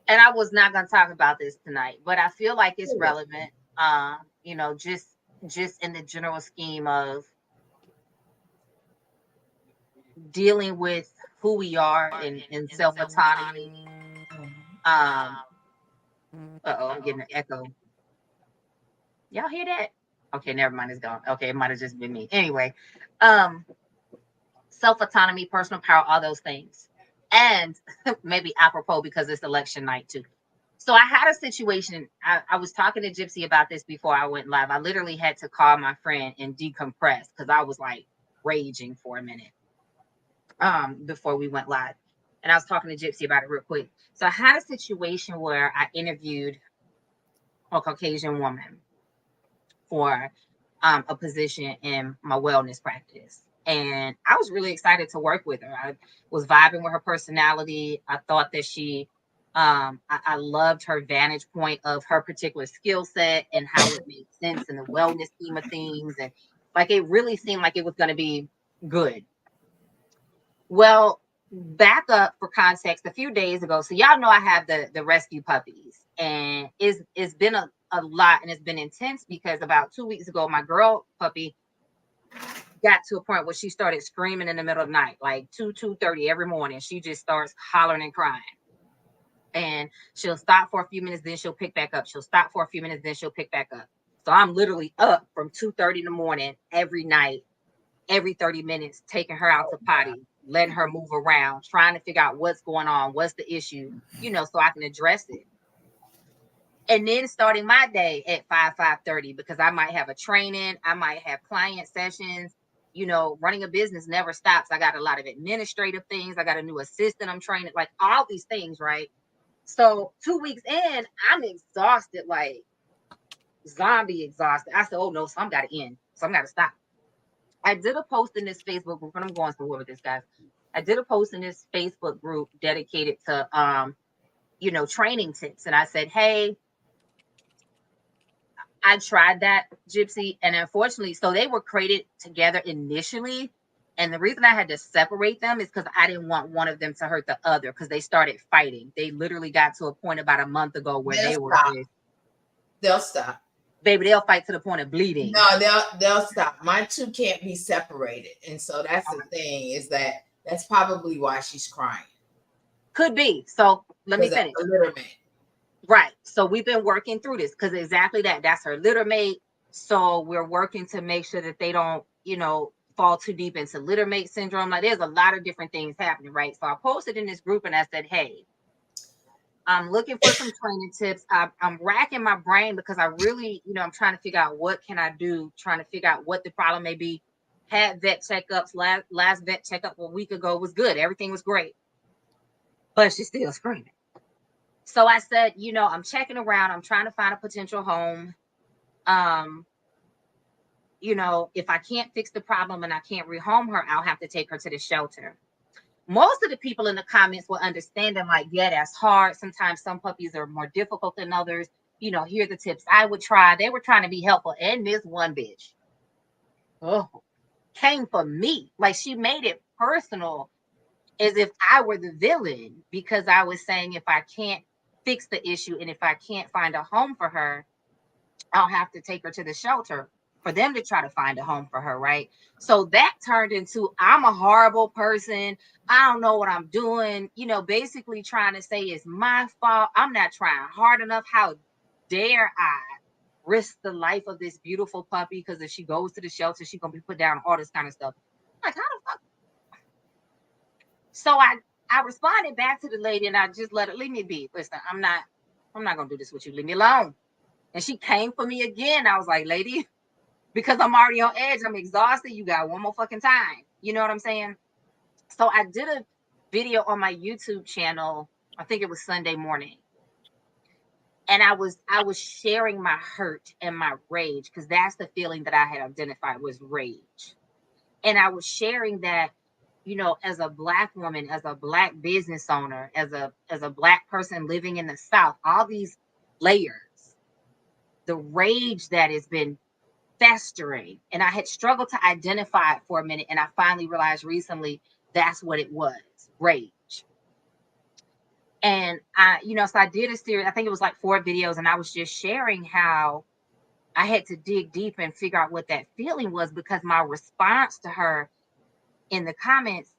I was not gonna talk about this tonight, but I feel like it's relevant. Just in the general scheme of dealing with who we are in self autonomy. I'm getting an echo. Y'all hear that? Okay, never mind, it's gone. Okay, it might have just been me. Anyway, um, self autonomy, personal power, all those things. And maybe apropos because it's election night too. So I had a situation. I was talking to Gypsy about this before I went live. I literally had to call my friend and decompress because I was like raging for a minute before we went live. And I was talking to Gypsy about it real quick. So I had a situation where I interviewed a Caucasian woman for a position in my wellness practice. And I was really excited to work with her. I was vibing with her personality. I thought that I loved her vantage point of her particular skill set and how it made sense in the wellness scheme of things. And like it really seemed like it was going to be good. Well, back up for context, a few days ago. So y'all know I have the rescue puppies, and it's been a lot and it's been intense because about 2 weeks ago, my girl puppy got to a point where she started screaming in the middle of the night, like 2:30 every morning. She just starts hollering and crying. And she'll stop for a few minutes, then she'll pick back up. She'll stop for a few minutes, then she'll pick back up. So I'm literally up from 2:30 in the morning every night, every 30 minutes, taking her out to potty, letting her move around, trying to figure out what's going on, what's the issue, so I can address it. And then starting my day at 5:30 because I might have a training, I might have client sessions. Running a business never stops. I got a lot of administrative things. I got a new assistant I'm training, like all these things, right? So 2 weeks in, I'm exhausted, like zombie exhausted. I said, oh no, some got to end. Some got to stop. I did a post in this Facebook group, and I'm going somewhere with this, guys. I did a post in this Facebook group dedicated to, training tips. And I said, hey, I tried that, Gypsy. And unfortunately, so they were created together initially. And the reason I had to separate them is because I didn't want one of them to hurt the other because they started fighting. They literally got to a point about a month ago where They'll stop. Baby, they'll fight to the point of bleeding. No, they'll stop. My two can't be separated. And so that's the thing, is that's probably why she's crying. Could be. So let me finish. Right. So we've been working through this because exactly that's her litter mate. So we're working to make sure that they don't, fall too deep into litter mate syndrome. Like there's a lot of different things happening, right? So I posted in this group and I said, hey, I'm looking for some training tips. I'm racking my brain because I really, I'm trying to figure out what can I do, trying to figure out what the problem may be. Had vet checkups. Last vet checkup a week ago was good. Everything was great. But she's still screaming. So I said, I'm checking around. I'm trying to find a potential home. you know, if I can't fix the problem and I can't rehome her, I'll have to take her to the shelter. Most of the people in the comments will understand them like, yeah, that's hard. Sometimes some puppies are more difficult than others. You know, here are the tips I would try. They were trying to be helpful. And this one bitch, oh, came for me. Like, she made it personal as if I were the villain, because I was saying if I can't fix the issue and if I can't find a home for her, I'll have to take her to the shelter for them to try to find a home for her, right? So that turned into, I'm a horrible person. I don't know what I'm doing. You know, basically trying to say it's my fault. I'm not trying hard enough. How dare I risk the life of this beautiful puppy? Because if she goes to the shelter, she's going to be put down, all this kind of stuff. Like, how the fuck? So I responded back to the lady and I just let her, leave me be. Listen, I'm not going to do this with you. Leave me alone. And she came for me again. I was like, lady, because I'm already on edge, I'm exhausted. You got one more fucking time. You know what I'm saying? So I did a video on my YouTube channel. I think it was Sunday morning. And I was sharing my hurt and my rage, because that's the feeling that I had identified was rage. And I was sharing that, you know, as a Black woman, as a Black business owner, as a Black person living in the South, all these layers, the rage that has been festering. And I had struggled to identify it for a minute. And I finally realized recently that's what it was, rage. And so I did a series, I think it was like 4 videos, and I was just sharing how I had to dig deep and figure out what that feeling was, because my response to her in the comments,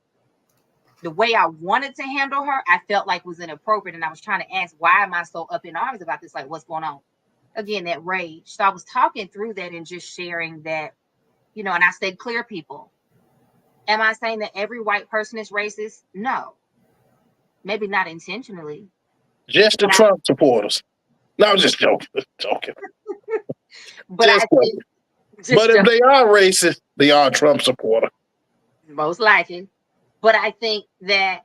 the way I wanted to handle her, I felt like was inappropriate. And I was trying to ask, why am I so up in arms about this? Like, what's going on? Again, that rage. So I was talking through that and just sharing that, you know, and I said, clear people. Am I saying that every white person is racist? No. Maybe not intentionally. Just the Trump supporters. No, I'm just joking. But just but if they are racist, they are a Trump supporter. Most likely. But I think that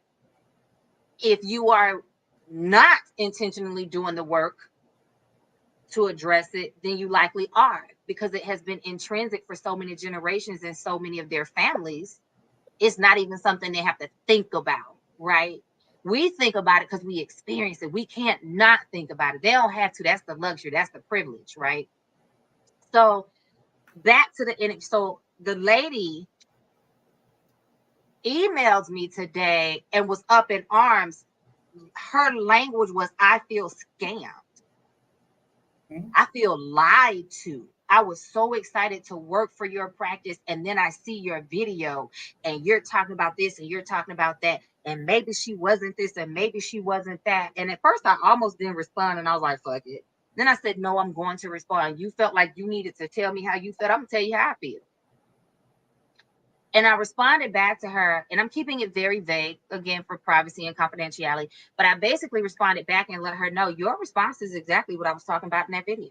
if you are not intentionally doing the work to address it, then you likely are, because it has been intrinsic for so many generations and so many of their families. It's not even something they have to think about, right? We think about it because we experience it. We can't not think about it. They don't have to. That's the luxury. That's the privilege, right? So back to the end. So the lady emailed me today and was up in arms. Her language was, I feel scammed. I feel lied to. I was so excited to work for your practice, and then I see your video and you're talking about this and you're talking about that, and maybe she wasn't this and maybe she wasn't that. And at first I almost didn't respond, and I was like, fuck it. Then I said, no, I'm going to respond. You felt like you needed to tell me how you felt. I'm gonna tell you how I feel. And I responded back to her, and I'm keeping it very vague, again, for privacy and confidentiality. But I basically responded back and let her know your response is exactly what I was talking about in that video.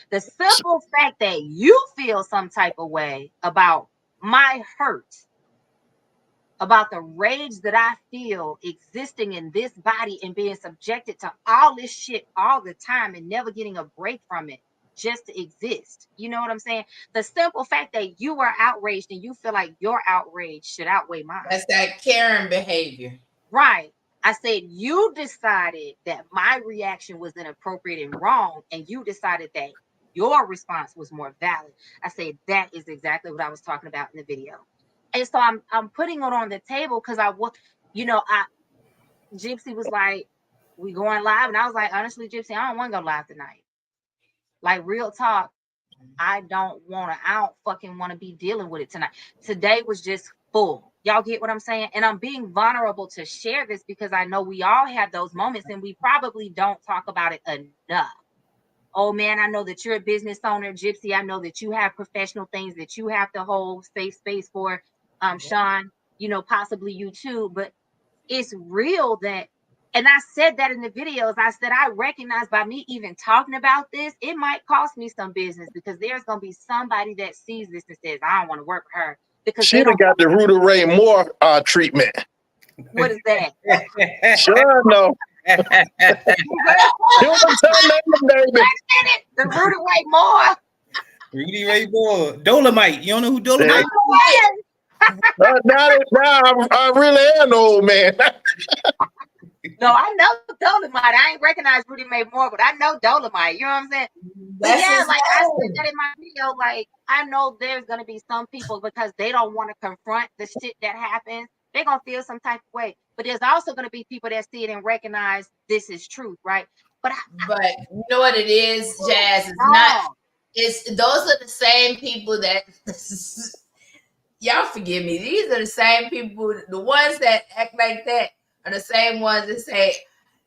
The simple fact that you feel some type of way about my hurt, about the rage that I feel existing in this body and being subjected to all this shit all the time and never getting a break from it, just to exist. You know what I'm saying? The simple fact that you are outraged and you feel like your outrage should outweigh mine. That's that Karen behavior. Right. I said, you decided that my reaction was inappropriate and wrong, and you decided that your response was more valid. I said, that is exactly what I was talking about in the video. And so I'm putting it on the table because Gypsy was like, we going live? And I was like, honestly, Gypsy, I don't want to go live tonight. Like, real talk, I don't fucking want to be dealing with it tonight. Today was just full. Y'all get what I'm saying? And I'm being vulnerable to share this because I know we all have those moments and we probably don't talk about it enough. Oh man, I know that you're a business owner, Gypsy. I know that you have professional things that you have to hold safe space for. Sean, possibly you too, but it's real that, and I said that in the videos, I said, I recognize by me even talking about this, it might cost me some business because there's going to be somebody that sees this and says, I don't want to work for her. Because she got the Rudy Ray Moore treatment. What is that? Sure, no. The Rudy Ray Moore. Rudy Ray Moore. Dolomite. You don't know who Dolomite is? Now I really am an old man. No, I know Dolomite. I ain't recognize Rudy May Moore, but I know Dolomite. You know what I'm saying? But yeah, like I said that in my video, like I know there's gonna be some people because they don't want to confront the shit that happens. They're gonna feel some type of way. But there's also gonna be people that see it and recognize this is truth, right? But you know what it is, Jazz? It's not. It's those are the same people that y'all forgive me. These are the same people. The ones that act like that are the same ones that say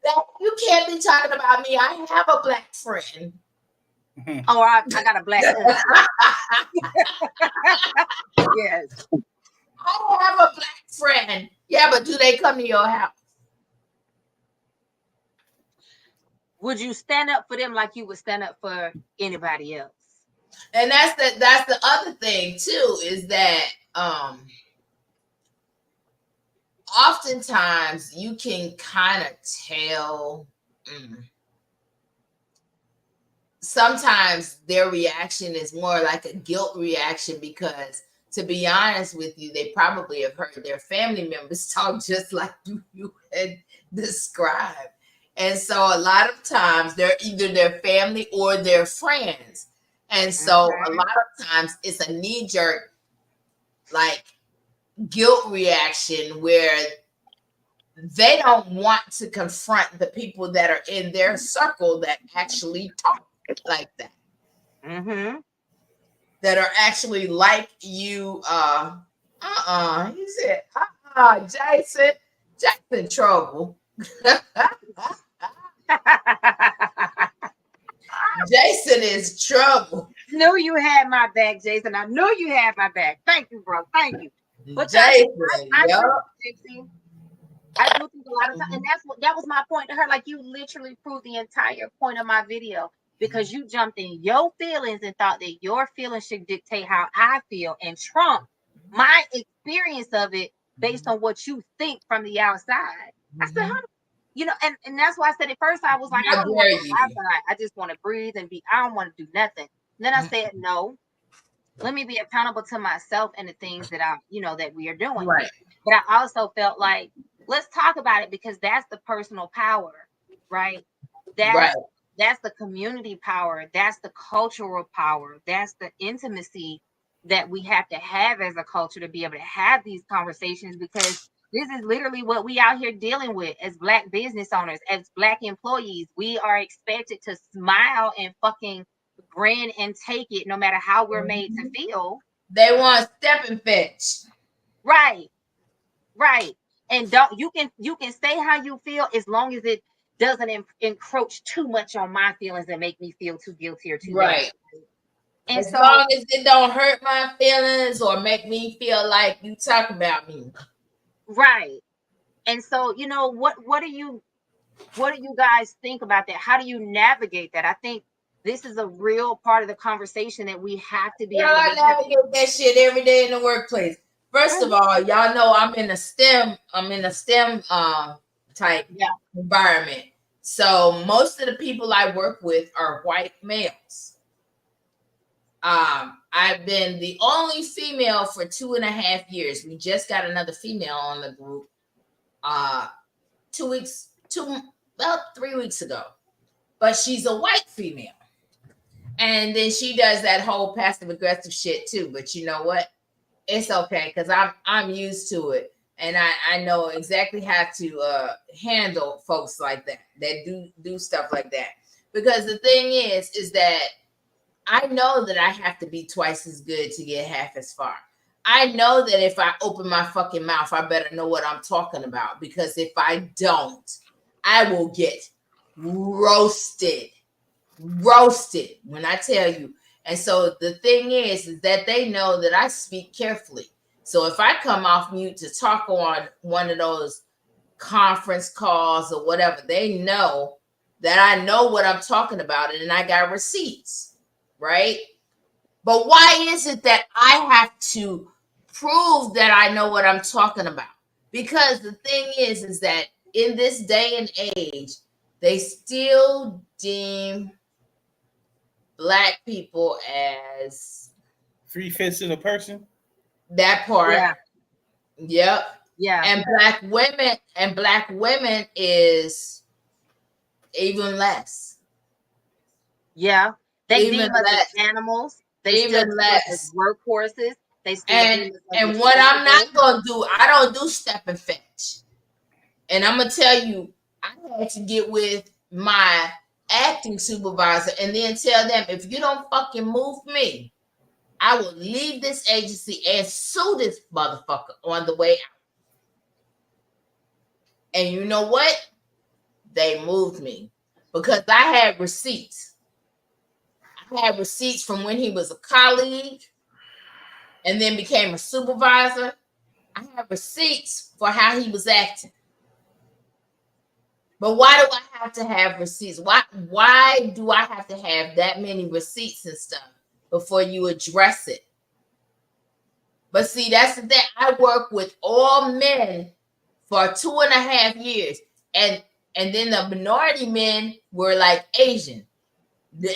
that you can't be talking about me. I have a black friend. Oh, I got a black husband. Yes. I have a black friend. Yeah, but do they come to your house? Would you stand up for them like you would stand up for anybody else? And that's the other thing too, is that oftentimes you can kind of tell. Sometimes their reaction is more like a guilt reaction because, to be honest with you, they probably have heard their family members talk just like you had described. And so a lot of times they're either their family or their friends. And so a lot of times it's a knee-jerk, like, guilt reaction where they don't want to confront the people that are in their circle that actually talk like that. That are actually like you. He said, Jason trouble. Jason is trouble. Knew you had my back, Jason. I knew you had my back. Thank you, bro. Thank you. But Jason, I do think a lot of times, and that was my point to her. Like, you literally proved the entire point of my video because you jumped in your feelings and thought that your feelings should dictate how I feel and trump my experience of it based on what you think from the outside. I said, you know, and that's why I said at first I was like, I don't want to go outside. I just want to breathe and I don't want to do nothing. And then I said, no, let me be accountable to myself and the things that that we are doing. Right. But I also felt like, let's talk about it because that's the personal power, right? That's the community power. That's the cultural power. That's the intimacy that we have to have as a culture to be able to have these conversations, because this is literally what we out here dealing with as Black business owners, as Black employees. We are expected to smile and fucking grin and take it no matter how we're made to feel. They want step and fetch. Right. And you can say how you feel as long as it doesn't encroach too much on my feelings and make me feel too guilty or too bad. And as long as it don't hurt my feelings or make me feel like you talk about me. Right. And so, what do you guys think about that? How do you navigate that? I think this is a real part of the conveation that we have to be able to navigate that shit every day in the workplace. First of all, y'all know I'm in a STEM type environment. So most of the people I work with are white males. I've been the only female for 2.5 years. We just got another female on the group 3 weeks ago. But she's a white female. And then she does that whole passive aggressive shit too. But you know what? It's okay because I'm used to it, and I know exactly how to handle folks like that do stuff like that. Because the thing is that I know that I have to be twice as good to get half as far. I know that if I open my fucking mouth, I better know what I'm talking about, because if I don't, I will get roasted when I tell you. And so the thing is that they know that I speak carefully. So if I come off mute to talk on one of those conference calls or whatever, they know that I know what I'm talking about and I got receipts, right? But why is it that I have to prove that I know what I'm talking about? Because the thing is that in this day and age, they still deem Black people as 3/5 of the person. that part. Yeah. Yep. Yeah. And black women is even less. Yeah. They Even deem us as less. animals. They still Even deem us as less. workhorses. They still And deem us as what I'm not expendable. gonna do, I don't do step and fetch. And I'm gonna tell you, I had to get with my acting supervisor and then tell them, if you don't fucking move me, I will leave this agency and sue this motherfucker on the way out. And you know what? They moved me because I had receipts. I had receipts from when he was a colleague and then became a supervisor. I have receipts for how he was acting. But why do I have to have receipts? Why do I have to have that many receipts and stuff before you address it? But see, that's the thing. I work with all men for 2.5 years. And then the minority men were like Asian.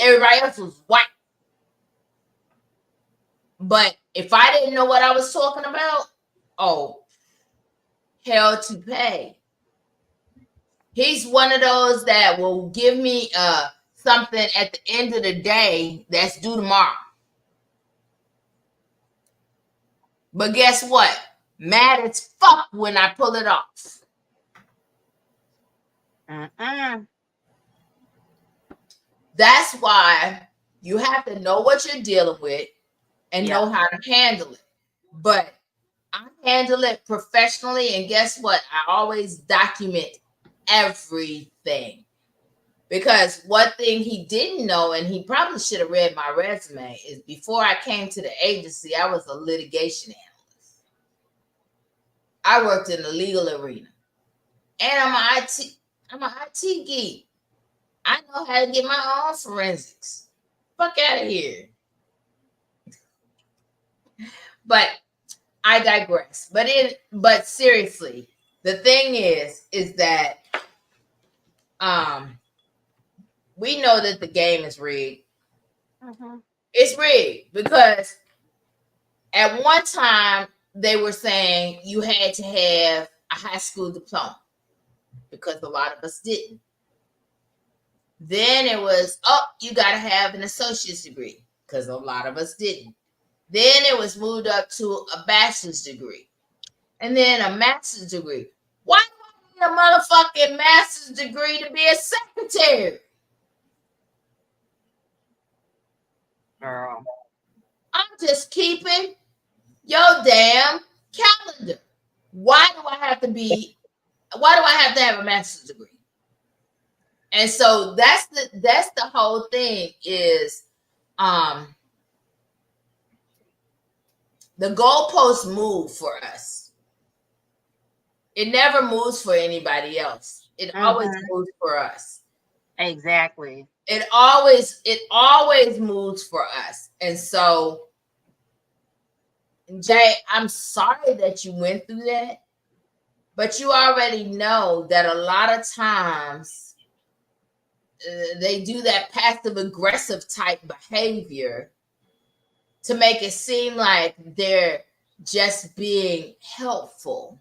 Everybody else was white. But if I didn't know what I was talking about, oh, hell to pay. He's one of those that will give me something at the end of the day that's due tomorrow. But guess what? Mad as fuck when I pull it off. That's why you have to know what you're dealing with and know how to handle it. But I handle it professionally, and guess what? I always document everything. Because one thing he didn't know, and he probably should have read my resume, is before I came to the agency, I was a litigation analyst. I worked in the legal arena. And I'm an IT geek. I know how to get my own forensics. Fuck out of here. But I digress. But seriously, the thing is that we know that the game is rigged. Mm-hmm. It's rigged because at one time they were saying you had to have a high school diploma because a lot of us didn't. Then it was, you got to have an associate's degree because a lot of us didn't. Then it was moved up to a bachelor's degree and then a master's degree. Why do I need a motherfucking master's degree to be a secretary? Girl. I'm just keeping your damn calendar. Why do I have to have a master's degree? And so that's the whole thing is the goalposts move for us. It never moves for anybody else. It always moves for us. Exactly. It always moves for us. And so, Jay, I'm sorry that you went through that, but you already know that a lot of times they do that passive aggressive type behavior to make it seem like they're just being helpful.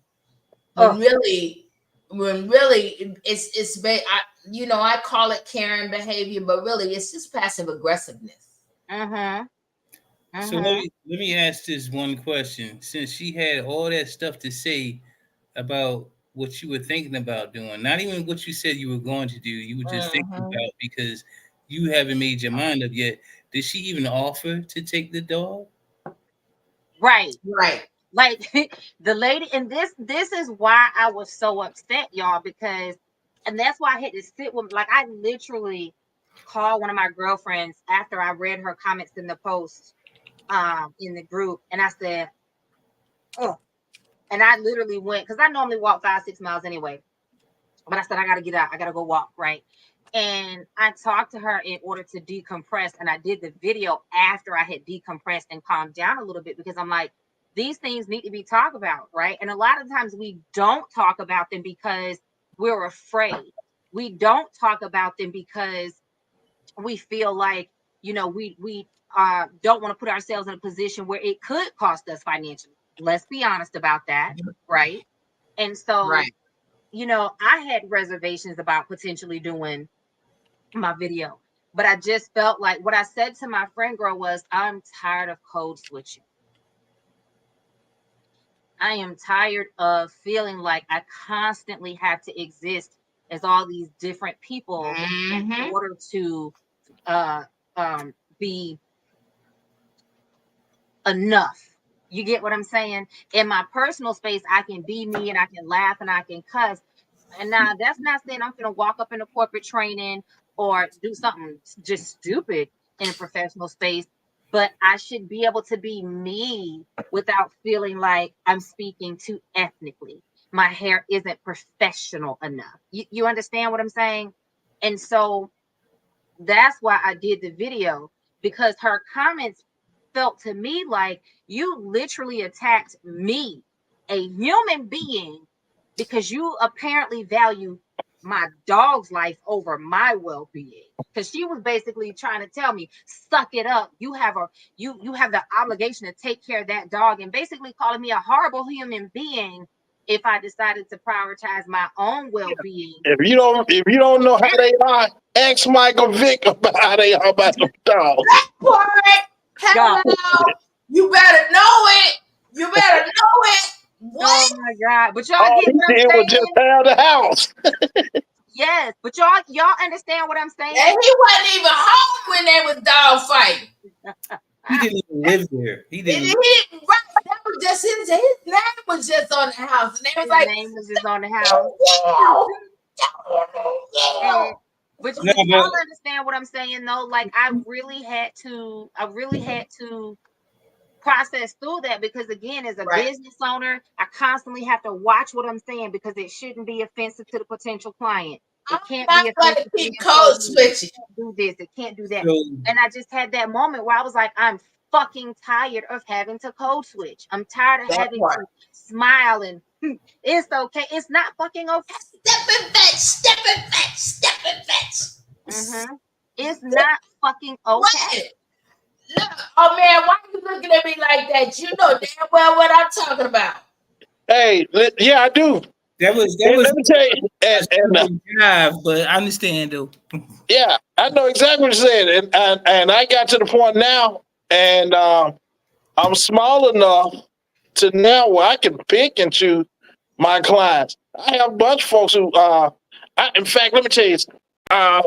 When really it's I call it Karen behavior, but really it's just passive aggressiveness. So let me ask this one question. Since she had all that stuff to say about what you were thinking about doing, not even what you said you were going to do, you were just thinking about because you haven't made your mind up yet. Did she even offer to take the dog? Right. Like the lady, and this is why I was so upset, y'all, because, and that's why I had to sit with, like, I literally called one of my girlfriends after I read her comments in the post, in the group, and I said, and I literally went, because I normally walk 5-6 miles anyway, but I said, I got to get out, I got to go walk, right? And I talked to her in order to decompress, and I did the video after I had decompressed and calmed down a little bit, because I'm like, these things need to be talked about, right? And a lot of times we don't talk about them because we're afraid. We don't talk about them because we feel like, we don't want to put ourselves in a position where it could cost us financially. Let's be honest about that, right? And so, Right. I had reservations about potentially doing my video, but I just felt like what I said to my friend girl was, I'm tired of code switching. I am tired of feeling like I constantly have to exist as all these different people in order to be enough. You get what I'm saying? In my personal space, I can be me and I can laugh and I can cuss. And now that's not saying I'm gonna walk up in a corporate training or do something just stupid in a professional space, but I should be able to be me without feeling like I'm speaking too ethnically. My hair isn't professional enough. You understand what I'm saying? And so that's why I did the video, because her comments felt to me like you literally attacked me, a human being, because you apparently value my dog's life over my well-being. Because she was basically trying to tell me, suck it up. You have the obligation to take care of that dog, and basically calling me a horrible human being if I decided to prioritize my own well-being. If you don't know how they are, ask Michael Vick about how they are about the dog. Hello. You better know it. You better know it. What? Oh my God. But y'all All get what he I'm did was saying? just have the house. Yes, but y'all understand what I'm saying? And he wasn't even home when they was dog fighting. He didn't even live there. He didn't. Right, that was just his name was just on the house, and they was His like, name was just on the house. yeah. But No, y'all understand what I'm saying though? Like I really had to process through that, because again, as a business owner, I constantly have to watch what I'm saying, because it shouldn't be offensive to the potential client. It can't be offensive to keep code switching. Do this, it can't do that. So, And I just had that moment where I was like, I'm fucking tired of having to code switch. I'm tired of having to smile and it's okay. It's not fucking okay. Step and fetch, step and fetch, step and fetch. It's not fucking okay. Look, oh man, why are you looking at me like that? You know damn well what I'm talking about. Hey, yeah, I do. that was Let me tell you, but I understand though. yeah, I know exactly what you said, and I got to the point now, and I'm small enough to now where I can pick and choose my clients. I have a bunch of folks who, in fact, let me tell you, I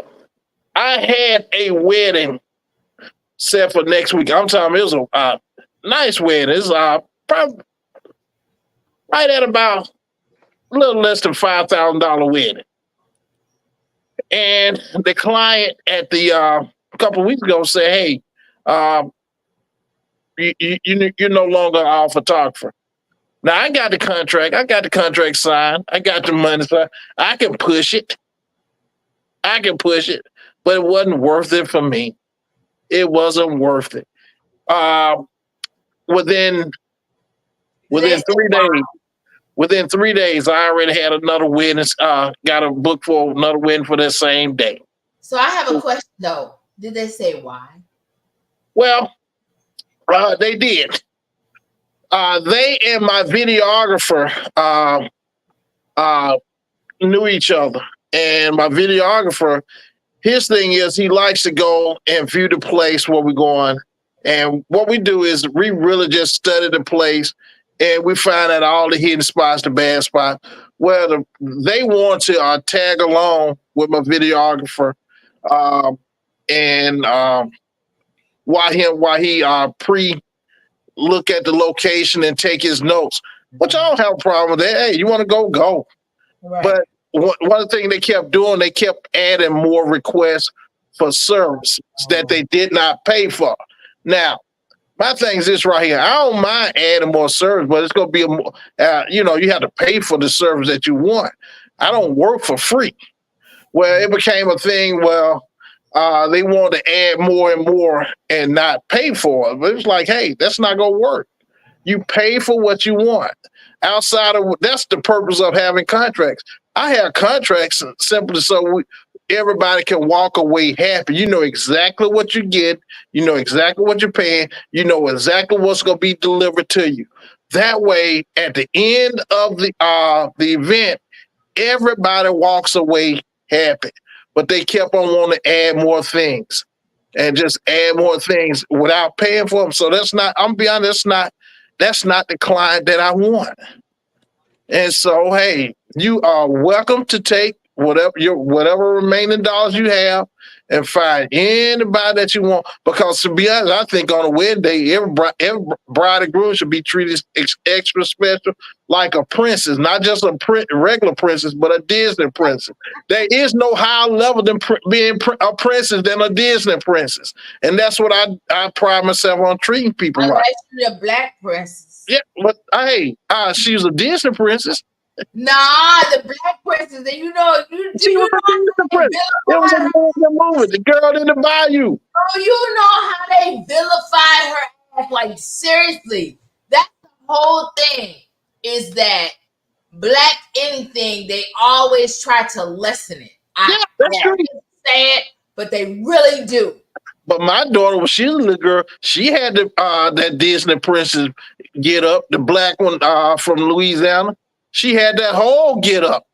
had a wedding set for next week. I'm telling you, it was a nice wedding. It's probably right at about a little less than $5,000 wedding. And the client at the a couple of weeks ago said, "Hey, you're no longer our photographer." Now I got the contract. I got the contract signed. I got the money signed. I can push it. But it wasn't worth it for me. It wasn't worth it. Within 3 days. Within 3 days, I already had another wedding. Got a book for another wedding for that same day. So I have a question though. Did they say why? Well, they did. They and my videographer knew each other, and my videographer, his thing is he likes to go and view the place where we're going. And what we do is we really just study the place, and we find out all the hidden spots, the bad spots. Well, they want to tag along with my videographer, and while he pre look at the location and take his notes, which I don't have a problem with that. Hey, you want to go, go. Right. But one thing they kept doing, they kept adding more requests for services that they did not pay for. Now, my thing is this right here. I don't mind adding more service, but it's going to be you have to pay for the service that you want. I don't work for free. Well, it became a thing where they wanted to add more and more and not pay for it. But it's like, hey, that's not going to work. You pay for what you want. Outside of that's the purpose of having contracts. I have contracts simply so everybody can walk away happy. You know exactly what you get. You know exactly what you're paying. You know exactly what's going to be delivered to you. That way, at the end of the event, everybody walks away happy. But they kept on wanting to add more things and just add more things without paying for them. So that's not. I'm be honest. That's not the client that I want. And so, hey, you are welcome to take whatever remaining dollars you have and find anybody that you want. Because to be honest, I think on a wedding day, every bride and groom should be treated extra special, like a princess, not just a regular princess, but a Disney princess. There is no higher level than being a princess than a Disney princess, and that's what I pride myself on treating people like. The black princess. Yeah, but hey, she's a Disney princess. Nah, the black princess, and you know, She was a Disney princess. It was a movie, The Girl in the Bayou. Oh, you know how they vilify her ass? Like, seriously, that's the whole thing. Is that black anything? They always try to lessen it. That's true. Say it, but they really do. But my daughter, when she was a little girl, she had that Disney princess get up, the black one from Louisiana. She had that whole get up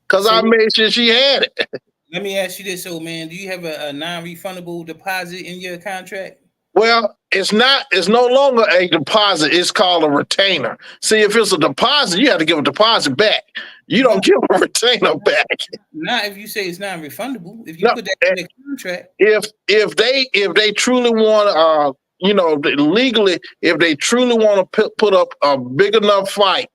because I made sure she had it. Let me ask you this, old man. Do you have a non-refundable deposit in your contract? Well, it's no longer a deposit. It's called a retainer. See, if it's a deposit, you have to give a deposit back. You don't give a retainer back. Not if you say it's non-refundable. If you put that in the contract. If they truly want legally, if they truly want to put up a big enough fight.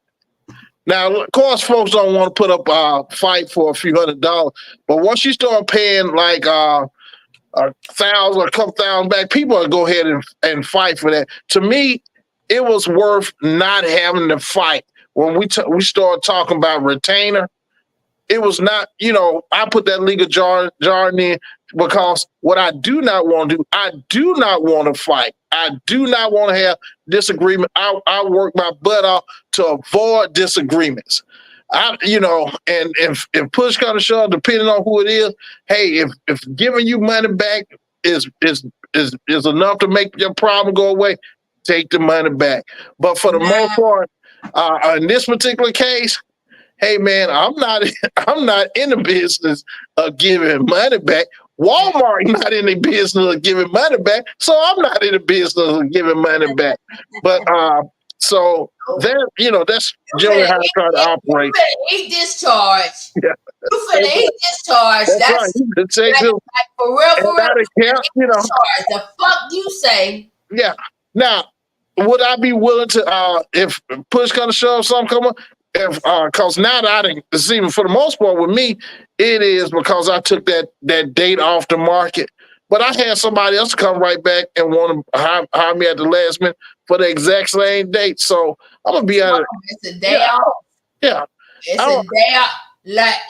Now, of course, folks don't want to put up a fight for a few $100s, but once you start paying like $1,000 or a couple thousand back, people will go ahead and fight for that. To me, it was worth not having to fight. When we started talking about retainer, it was not, I put that legal jargon in because what I do not want to do, I do not want to fight. I do not want to have disagreement. I work my butt off to avoid disagreements. And if push comes to shove, depending on who it is, hey, if giving you money back is enough to make your problem go away, take the money back. But for the most part, in this particular case, hey man, I'm not in the business of giving money back. Walmart not in the business of giving money back, so I'm not in the business of giving money back. But so that that's generally how I try to operate. You finna eat discharge. Yeah. You finna eat discharge. That's right. Like for real. The fuck you say? Yeah. Now, would I be willing to if push comes to shove, something come up? Because now that I didn't see, for the most part with me, it is because I took that date off the market. But I had somebody else come right back and want to hire me at the last minute for the exact same date. So I'm gonna be honest. It's a day off. Yeah, it's a day off.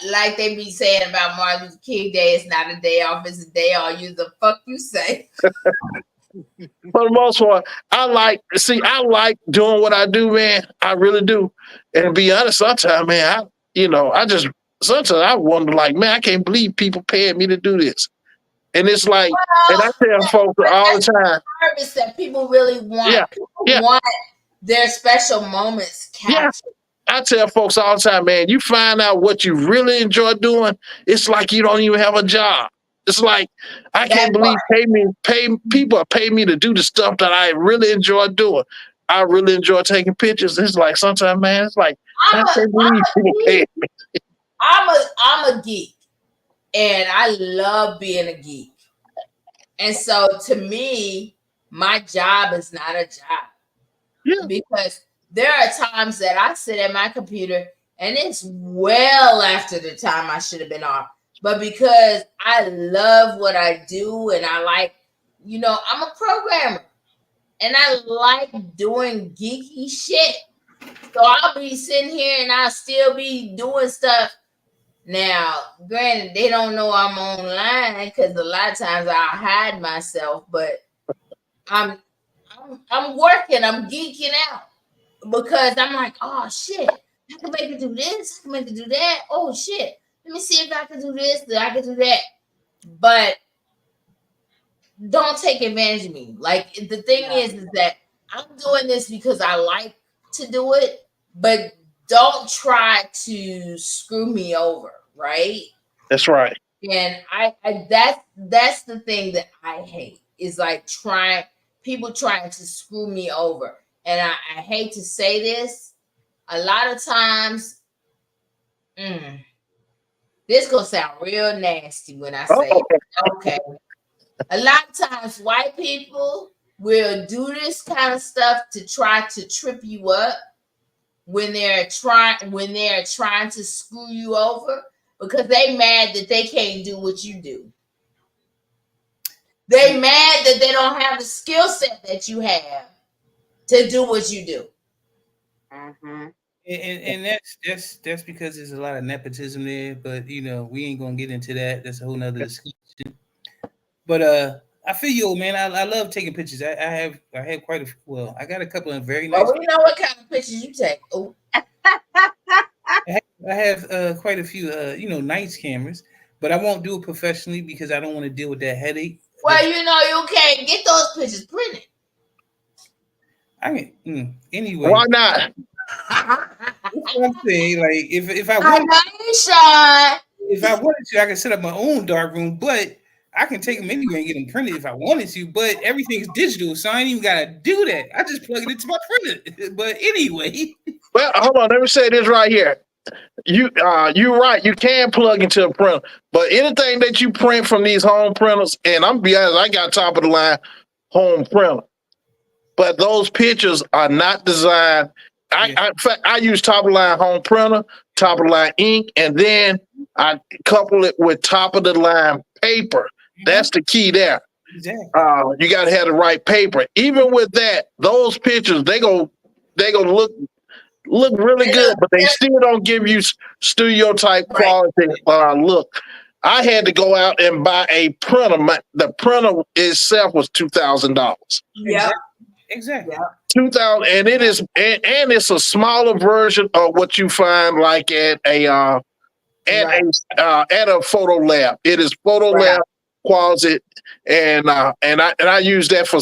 Like they be saying about Martin Luther King Day, it's not a day off. It's a day off. You the fuck you say. For the most part, I like doing what I do, man. I really do. And to be honest, sometimes, man, sometimes I wonder, like, man, I can't believe people paying me to do this. And it's like, and I tell folks all the time, service that people really want. Yeah, people want their special moments captured. Yeah. I tell folks all the time, man, you find out what you really enjoy doing, it's like you don't even have a job. It's like, I can't believe people pay me to do the stuff that I really enjoy doing. I really enjoy taking pictures. It's like sometimes, man, it's like, I can't believe people pay me. I'm a geek, and I love being a geek. And so to me, my job is not a job. Yeah. Because there are times that I sit at my computer and it's well after the time I should have been off. But because I love what I do and I like, I'm a programmer and I like doing geeky shit. So I'll be sitting here and I'll still be doing stuff. Now, granted, they don't know I'm online because a lot of times I'll hide myself, but I'm working, I'm geeking out because I'm like, oh shit, I can make it do this, I can make it do that. Oh shit. let me see if I can do this, I can do that. But don't take advantage of me. Like the thing is that I'm doing this because I like to do it, but don't try to screw me over, right? That's right. And that's the thing that I hate is like people trying to screw me over. And I hate to say this, a lot of times, this gonna sound real nasty when I say it. Okay. A lot of times white people will do this kind of stuff to try to trip you up when they're trying to screw you over because they mad that they can't do what you do. They mad that they don't have the skill set that you have to do what you do. Mm-hmm. And that's because there's a lot of nepotism there, but we ain't gonna get into that. That's a whole nother discussion. But I feel you, old man. I love taking pictures. I have quite a I got a couple of very nice. Well, we know what kind of pictures you take. Oh. I have quite a few nice cameras, but I won't do it professionally because I don't want to deal with that headache. Well, you can't get those pictures printed. I mean, anyway. Why not? I'm saying, like, if I wanted to, I could set up my own dark room, but I can take them anywhere and get them printed if I wanted to. But everything's digital, so I ain't even gotta do that. I just plug it into my printer. But anyway. Well, hold on. Let me say this right here. You're right. You can plug into a printer, but anything that you print from these home printers, and I'm be honest, I got top of the line home printer, but those pictures are not designed. In fact, I use top of the line home printer, top of the line ink, and then I couple it with top of the line paper. That's the key there. Exactly. You got to have the right paper. Even with that, those pictures they go look really good, but they still don't give you studio type quality look. I had to go out and buy a printer. The printer itself was $2,000. Yeah, exactly. Yeah. 2,000, and it is, and it's a smaller version of what you find like at a photo lab. It is photo lab quality, and I use that for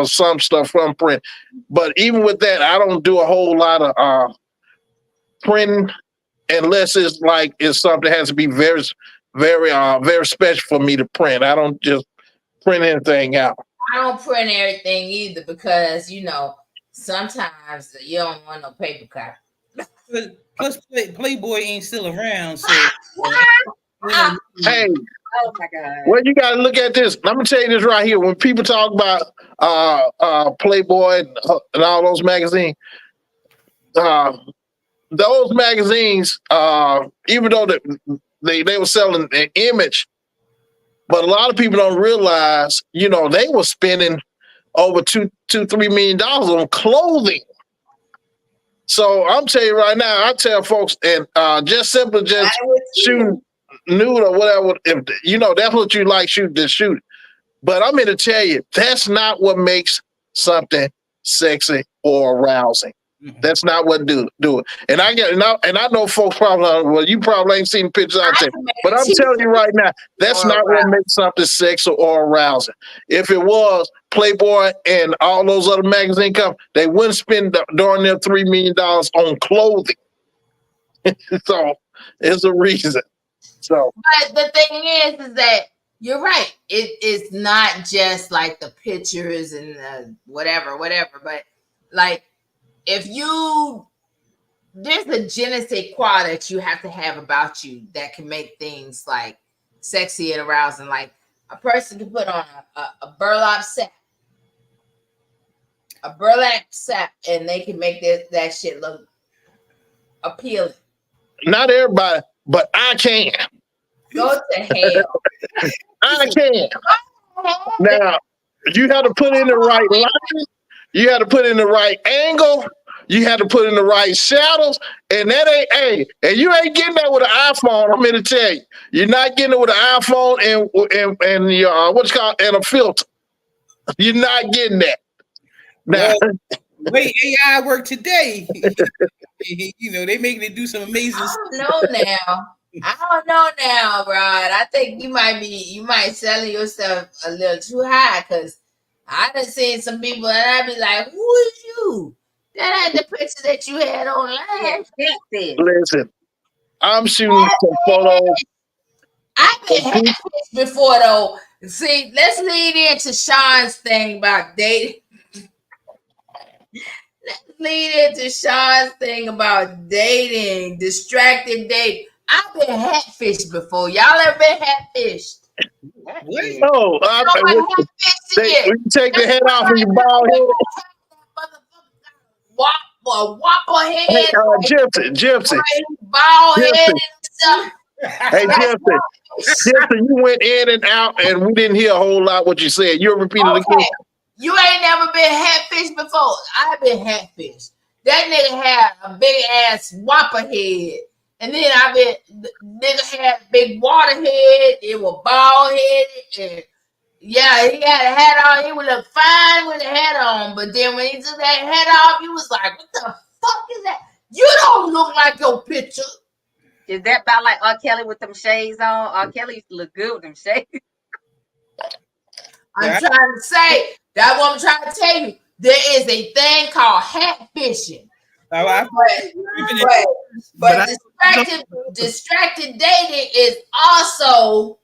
some stuff from print. But even with that, I don't do a whole lot of printing unless it's something that has to be very, very, very special for me to print. I don't just print anything out. I don't print everything either because sometimes you don't want no paper copy. Plus, Playboy ain't still around, so. Hey. Oh my God. Well, you got to look at this. I'm gonna tell you this right here. When people talk about Playboy and all those magazines, even though they were selling an image, but a lot of people don't realize, they were spending over $2-3 million on clothing. So I'm telling you right now, I tell folks, and just shoot nude or whatever. If that's what you like, shoot. But I'm here to tell you, that's not what makes something sexy or arousing. Mm-hmm. That's not what do it. And I know folks probably, you probably ain't seen pictures out there, but I'm telling you right now, that's not what makes something sexy or arousing. If it was, Playboy and all those other magazine companies, they wouldn't spend darn near $3 million on clothing. So there's a reason. So, but the thing is that you're right. It is not just like the pictures and the whatever. But like, there's a je ne sais quoi that you have to have about you that can make things like sexy and arousing. Like a person can put on a burlap sack, and they can make that shit look appealing. Not everybody, but I can. Go to hell. I can. Now, you have to put in the right lighting. You have to put in the right angle. You have to put in the right shadows. And that ain't, and you ain't getting that with an iPhone. I'm here to tell you. You're not getting it with an iPhone and your, and a filter. You're not getting that. Now, the way AI work today, they making it do some amazing stuff. I don't know now. I don't know now, Rod. I think you might selling yourself a little too high because I done seen some people and I be like, who is you? That ain't the picture that you had online. Listen, I'm shooting some photos. I've been catfished before though. See, let's lead into Sean's thing about dating. Let's lead into Sean's thing about dating, distracted dating. I've been catfished before. Y'all ever been catfished? What? No, you take the head off and you bald head. Whopper head. Hey, Gypsy. Bald head and stuff. Hey, Gypsy, you went in and out, and we didn't hear a whole lot what you said. You'll repeat it again. You ain't never been catfished before. I've been catfished. That nigga had a big ass whopper head. And then nigga had big water head. It was bald headed. And yeah, he had a hat on. He would look fine with a hat on. But then when he took that hat off, he was like, what the fuck is that? You don't look like your picture. Is that about like R. Kelly with them shades on? R. Kelly used to look good with them shades. I'm trying to say, that's what I'm trying to tell you. There is a thing called hat fishing. But distracted dating is also,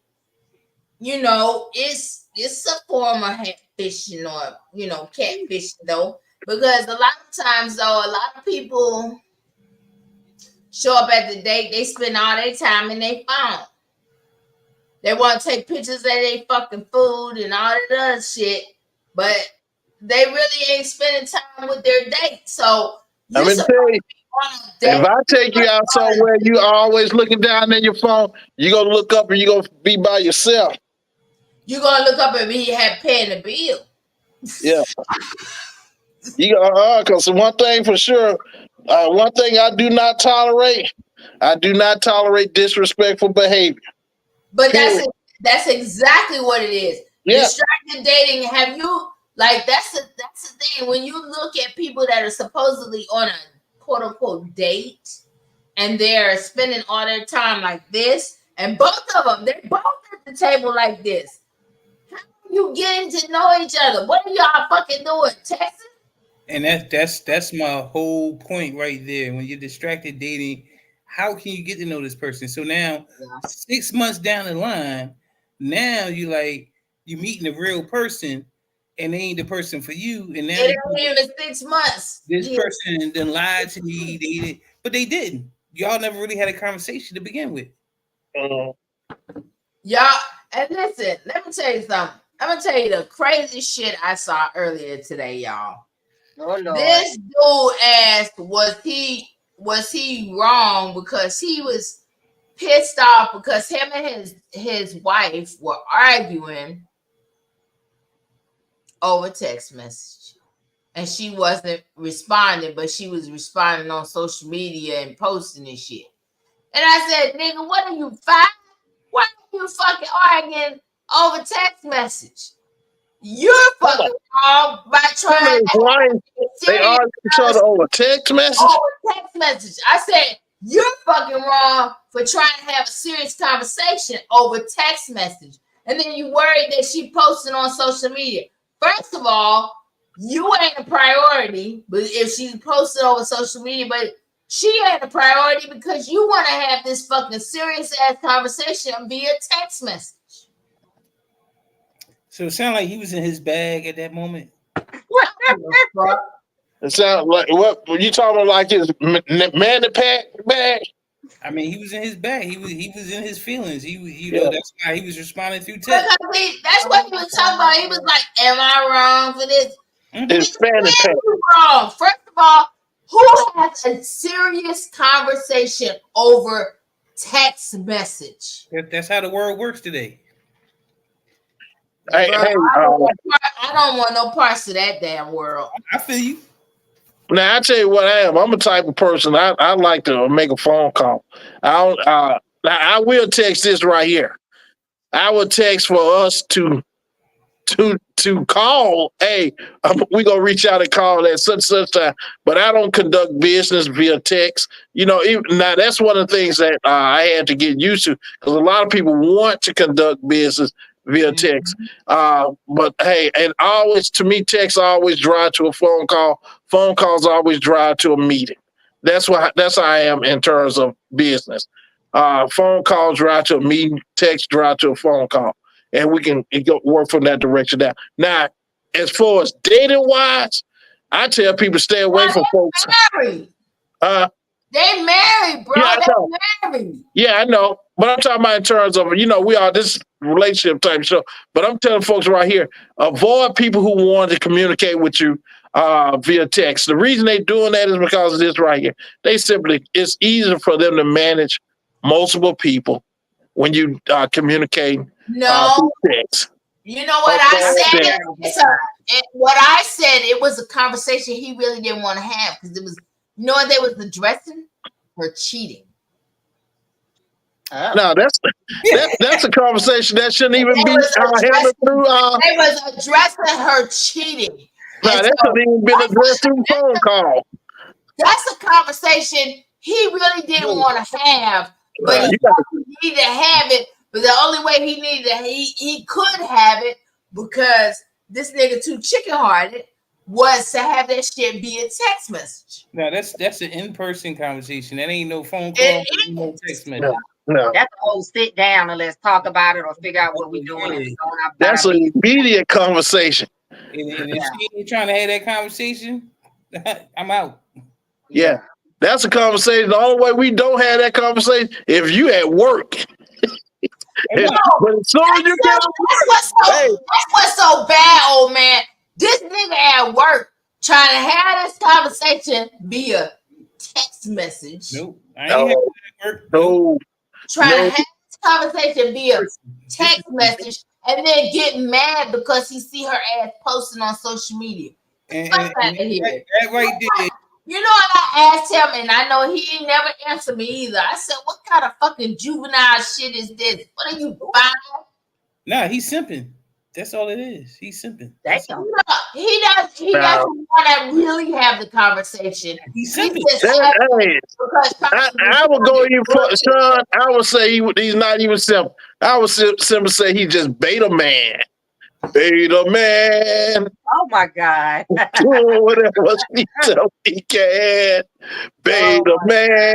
it's a form of hat fishing or, catfishing though. Because a lot of times though, a lot of people show up at the date, they spend all their time in their phone. They want to take pictures of their fucking food and all that other shit, but they really ain't spending time with their date. So let me tell you, if I take you out somewhere, you always looking down at your phone, you're going to look up and you're going to be by yourself. You're going to look up and be paying the bill. Yeah. Because one thing for sure, one thing I do not tolerate disrespectful behavior. But that's exactly what it is. Yeah. Distracted dating. Have you that's the thing. When you look at people that are supposedly on a quote unquote date and they're spending all their time like this, and both of them, they're both at the table like this. How are you getting to know each other? What are y'all fucking doing? Texting? And that's my whole point right there. When you're distracted dating, how can you get to know this person? So now, 6 months down the line, now you meeting a real person, and they ain't the person for you. And now it ain't even 6 months. This person then lied to me, but they didn't. Y'all never really had a conversation to begin with. Y'all, and listen, let me tell you something. I'm gonna tell you the crazy shit I saw earlier today, y'all. Oh, Lord. This dude asked, was he wrong because he was pissed off because him and his wife were arguing over text message, and she wasn't responding, but she was responding on social media and posting and shit. And I said, nigga, what are you, 5? Why are you fucking arguing over text message? You're fucking wrong by trying to they argue each other over text message. Over text message. I said you're fucking wrong for trying to have a serious conversation over text message, and then you worried that she posted on social media. First of all, you ain't a priority, but if she posted over social media, but she ain't a priority because you want to have this fucking serious ass conversation via text message. So it sounded like he was in his bag at that moment. It sounds like what were you talking about? Like his man pack bag? I mean, he was in his bag. He was in his feelings. That's why he was responding through text. That's what he was talking about. He was like, "Am I wrong for this?" It's wrong. First of all, who has a serious conversation over text message? That's how the world works today. I don't want no parts of that damn world. I feel you. Now I tell you what I am. I'm a type of person. I like to make a phone call. I will text this right here. I would text for us to to call, hey, we're gonna reach out and call at such time, but I don't conduct business via text. Now that's one of the things that I had to get used to, because a lot of people want to conduct business via text. But hey, and always, to me, text always drive to a phone call. Phone calls always drive to a meeting. That's how I am in terms of business. Phone calls drive to a meeting, text drive to a phone call, and we can work from that direction down. Now, as far as dating wise, I tell people stay away from folks. Married. They married, bro. Yeah, They married. Yeah, I know. But I'm talking about in terms of, we are this relationship type show. But I'm telling folks right here, avoid people who want to communicate with you via text. The reason they're doing that is because of this right here. It's easier for them to manage multiple people when you communicate through text. You know what I said? What I said, it was a conversation he really didn't want to have, because it was, what they was addressing? Her cheating. No, that's a conversation that shouldn't even be handled through. They was addressing her cheating. No, that shouldn't even been addressed through phone call. That's a conversation he really didn't want to have, but he needed to have it. But the only way he could have it, because this nigga too chicken hearted, was to have that shit be a text message. No, that's an in-person conversation. That ain't no phone call, no text message. No. That's a whole sit down and let's talk about it or figure out what we're doing. That's an immediate conversation. And if she ain't trying to have that conversation, I'm out. Yeah, that's a conversation. The only way we don't have that conversation if you at work. But as soon as you get that's what's so bad, old man. This nigga at work trying to have this conversation via text message. Nope. I ain't having that work. No. Trying to have this conversation via text message, and then getting mad because he see her ass posting on social media. And that right there. You know what I asked him, and I know he ain't never answered me either. I said, "What kind of fucking juvenile shit is this? What are you buying?" Nah, he's simping. That's all it is. He's simping. He doesn't want to really have the conversation. He's simping. I would go even for Sean. I would say he's not even simple. I would simply say he's just beta man. Beta man. Oh my God. Doing whatever he tell he can. Beta man.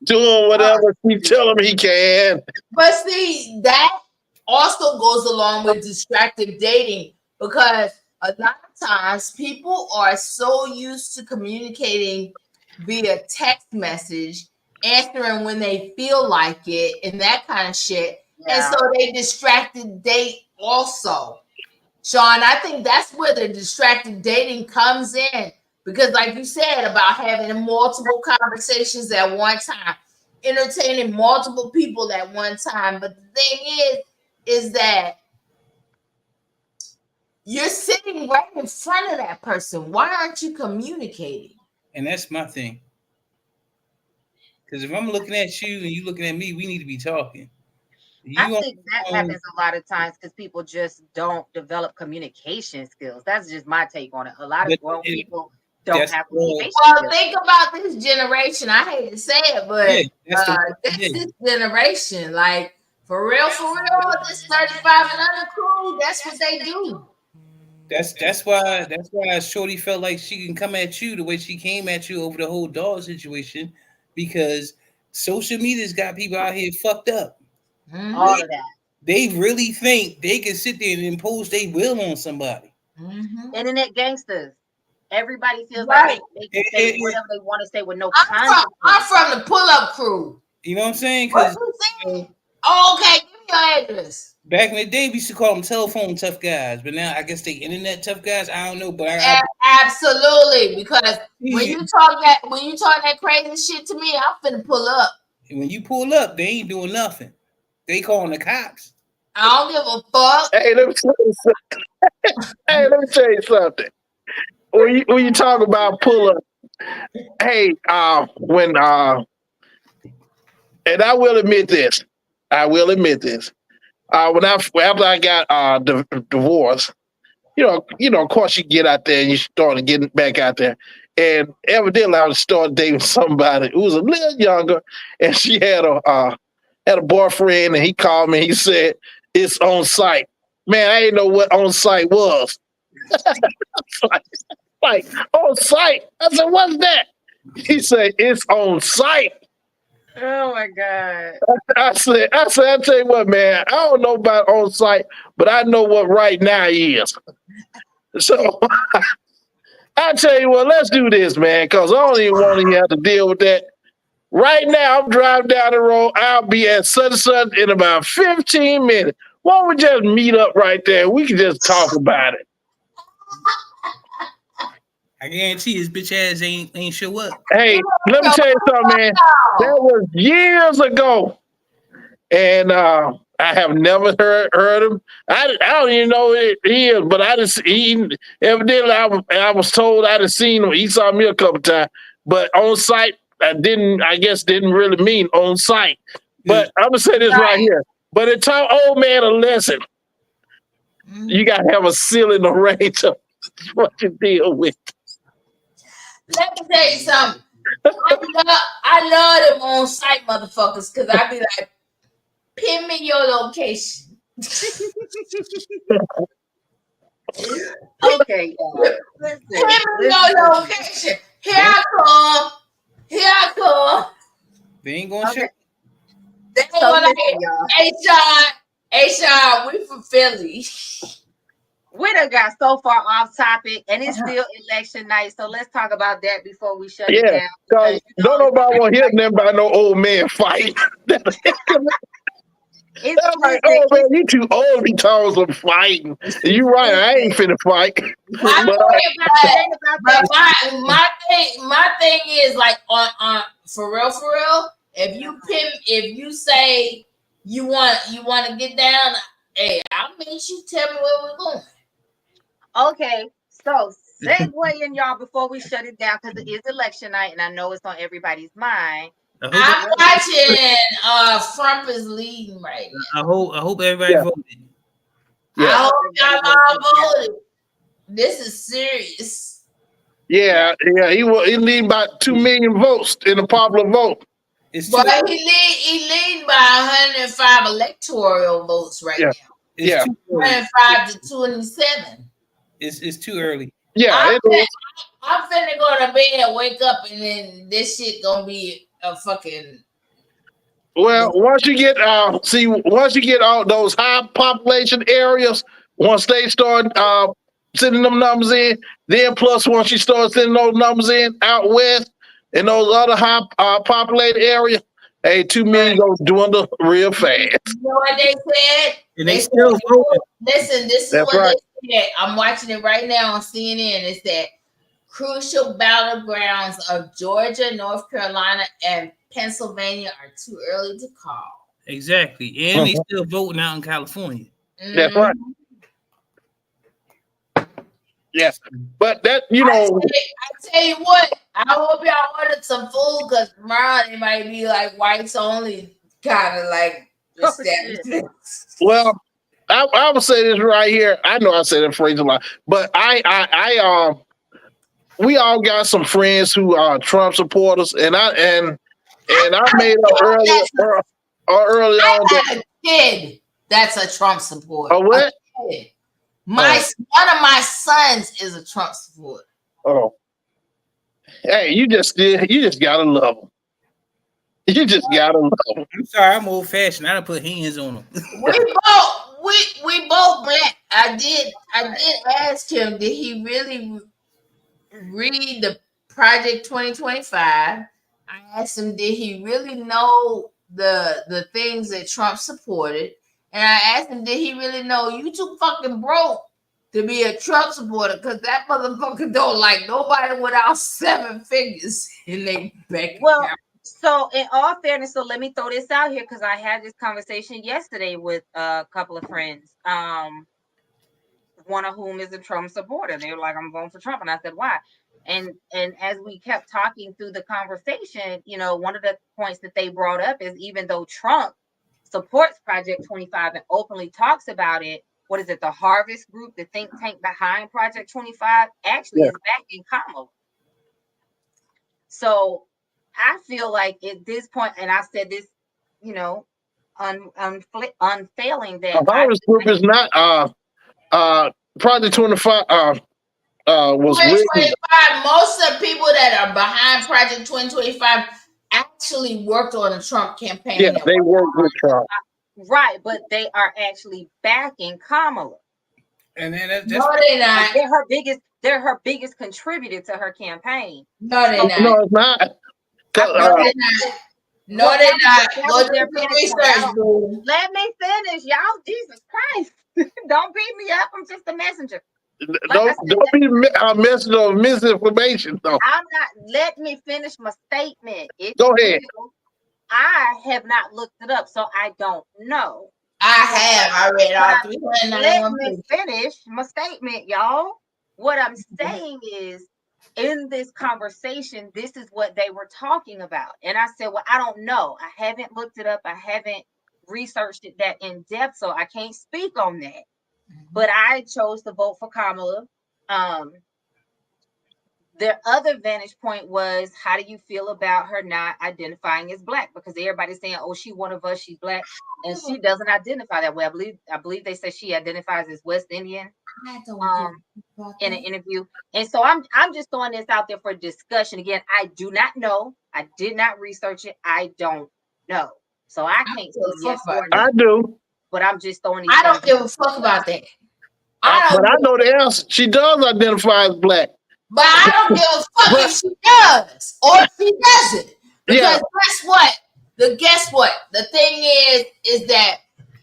Doing whatever he tell him he can. But see, that also goes along with distracted dating, because a lot of times people are so used to communicating via text message, answering when they feel like it, and that kind of shit. Yeah. And so they distracted date also. Sean, I think that's where the distracted dating comes in, because like you said about having multiple conversations at one time, entertaining multiple people at one time. But the thing is that you're sitting right in front of that person. Why aren't you communicating? And that's my thing. Because if I'm looking at you and you looking at me, we need to be talking. I think that happens a lot of times because people just don't develop communication skills. That's just my take on it. A lot of grown people don't have communication skills. Think about this generation. I hate to say it, but this generation, like for real, this 35 and under crew, that's what they do. That's why Shorty felt like she can come at you the way she came at you over the whole dog situation, because social media's got people out here fucked up. Mm-hmm. All of that. They really think they can sit there and impose their will on somebody. Mm-hmm. Internet gangsters. Everybody feels like they can say whatever they want to say with no consequence. I'm from the pull-up crew. You know what I'm saying? What you saying? Oh, okay, give me your address. Back in the day, we used to call them telephone tough guys, but now I guess they internet tough guys. I don't know, but absolutely, because when you talk that crazy shit to me, I'm finna pull up. When you pull up, they ain't doing nothing. They calling the cops. I don't give a fuck. Hey, let me tell you something. When you talk about pull up, hey, and I will admit this. after I got divorced, of course, you get out there and you started getting back out there. And evidently, I was started dating somebody who was a little younger, and she had a boyfriend, and he called me. He said it's on site. Man, I didn't know what on site was. like on site. I said, what's that? He said it's on site. Oh my God. I said, I tell you what, man, I don't know about on site, but I know what right now is. So I tell you what, let's do this, man, because I don't even want to have to deal with that. Right now, I'm driving down the road. I'll be at such and such in about 15 minutes. Why don't we just meet up right there? We can just talk about it. I guarantee his bitch ass ain't show up. Hey, let me tell you something, man. That was years ago. And I have never heard him. I don't even know who he is, but evidently I was told I'd have seen him. He saw me a couple times, but on site didn't really mean on site. But I'm gonna say this right here. But it taught old man a lesson. You gotta have a ceiling range of what you deal with. Let me tell you something. I love them on site motherfuckers because I be like, pin me your location. Okay, Pin me your location. Here I come. They ain't gonna show. They ain't gonna like, hey Sean, we from Philly. We done got so far off topic, and it's still election night. So let's talk about that before we shut it down. Because don't nobody want to hear nothing about no old man fight. I'm like, oh man, you too old to be talking some fighting. You right, I ain't finna fight. My thing is like on for real. If you say you want to get down, hey, I'll make you tell me where we're going. Okay, so segueing y'all before we shut it down because it is election night and I know it's on everybody's mind. I'm watching Trump is leading right now. I hope everybody voted. Yeah. I hope y'all all voted. This is serious. Yeah, he leading by 2 million votes in the popular vote. But he lead by 105 electoral votes right now. It's 105 to 27. It's too early. Yeah, I'm finna go to bed, wake up, and then this shit gonna be a fucking. Well, once you get all those high population areas, once they start sending them numbers in, then plus once you start sending those numbers in out west and those other high populated areas, hey, 2 million go dwindle real fast. You know what they said? And they still voting. Listen, this is what they said. I'm watching it right now on CNN. It's that crucial battlegrounds of Georgia, North Carolina, and Pennsylvania are too early to call. Exactly. And they still voting out in California. That's right. Yes. But that, I tell you what, I hope y'all ordered some food because tomorrow they might be like whites only kind of like establishments. Well, I would say this right here. I know I say that phrase a lot, but we all got some friends who are Trump supporters, and I made up early on that a kid that's a Trump supporter. Oh, what? One of my sons is a Trump supporter. Oh, hey, you just gotta love them. You just gotta love them. I'm sorry, I'm old fashioned. I done put hands on them. We both black. I did ask him, did he really read the Project 2025? I asked him, did he really know the things that Trump supported? And I asked him, did he really know you too fucking broke to be a Trump supporter? Because that motherfucker don't like nobody without 7 figures in their bank account. So in all fairness, so let me throw this out here because I had this conversation yesterday with a couple of friends. One of whom is a Trump supporter. They were like, I'm voting for Trump. And I said, why? And as we kept talking through the conversation, one of the points that they brought up is even though Trump supports Project 25 and openly talks about it. What is it? The Harvest Group, the think tank behind Project 25, actually is backing Kamala. So I feel like at this point, and I said this, you know, unfailing that The Harvest Group is not Project 25 was with 2025. Most of the people that are behind Project 2025 actually worked on the Trump campaign. Yeah, they worked with Trump. Right, but they are actually backing Kamala. And then that's no, they're not. They're her biggest contributor to her campaign. No, they're not. No, it's not. No, they're not. No, they're not. Go do the research, boo. Let me finish, y'all. Jesus Christ. Don't beat me up. I'm just a messenger. Don't be a messenger of misinformation, though. I'm not. Let me finish my statement. Go ahead. I have not looked it up, so I don't know. I have. I read all 391 pages. Let me finish my statement, y'all. What I'm saying is, in this conversation, this is what they were talking about. And I said, well, I don't know. I haven't looked it up. I haven't researched it that in depth, so I can't speak on that. But I chose to vote for Kamala. Their other vantage point was, how do you feel about her not identifying as Black? Because everybody's saying, oh, she one of us, she's Black, and she doesn't identify that way. I believe they say she identifies as West Indian in an interview. And so I'm just throwing this out there for discussion. Again, I do not know. I did not research it. I don't know. So I can't say yes or no. I do. But I'm just throwing I don't give a fuck about that. But I know the answer. She does identify as Black. But I don't give a fuck if she does or if she doesn't. Because guess what? The thing is that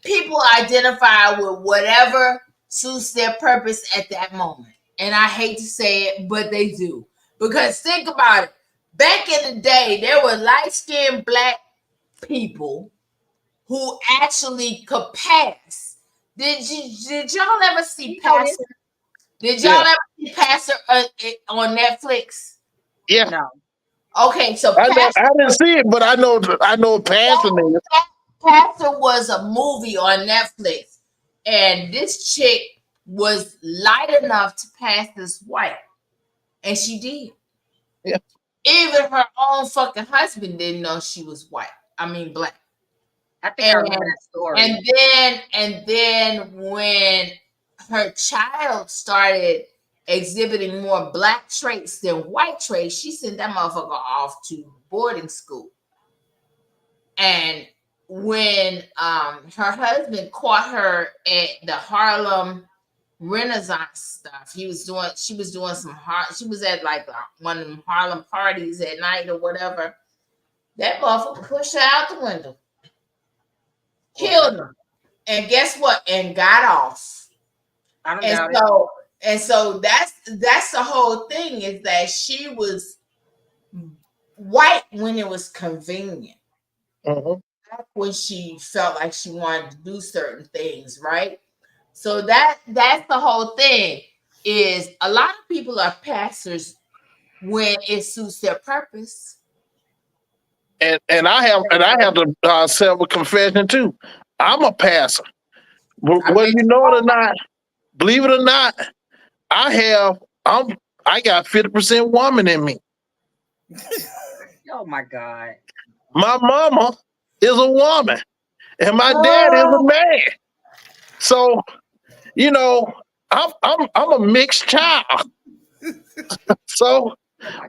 people identify with whatever suits their purpose at that moment. And I hate to say it, but they do. Because think about it. Back in the day, there were light-skinned Black people who actually could pass. Did y'all ever see Pastor? Did y'all ever see Pastor on Netflix? Yeah. No. Okay, so I didn't see it, but I know Pastor. Pastor was a movie on Netflix, and this chick was light enough to pass as white, and she did. Yeah. Even her own fucking husband didn't know she was white. I mean, Black. I think I remember that story. And then when her child started exhibiting more Black traits than white traits, she sent that motherfucker off to boarding school. And when her husband caught her at the Harlem Renaissance stuff, she was at like one of them Harlem parties at night or whatever. That motherfucker pushed her out the window. Killed her. And guess what? And got off. I don't doubt it. And so that's the whole thing, is that she was white when it was convenient. When she felt like she wanted to do certain things, right? So that's the whole thing, is a lot of people are pastors when it suits their purpose. And I have to self a confession too. I'm a passer. Whether you know it or not, believe it or not, I got 50% woman in me. Oh my God. My mama is a woman, and my dad is a man. So, I'm a mixed child. So,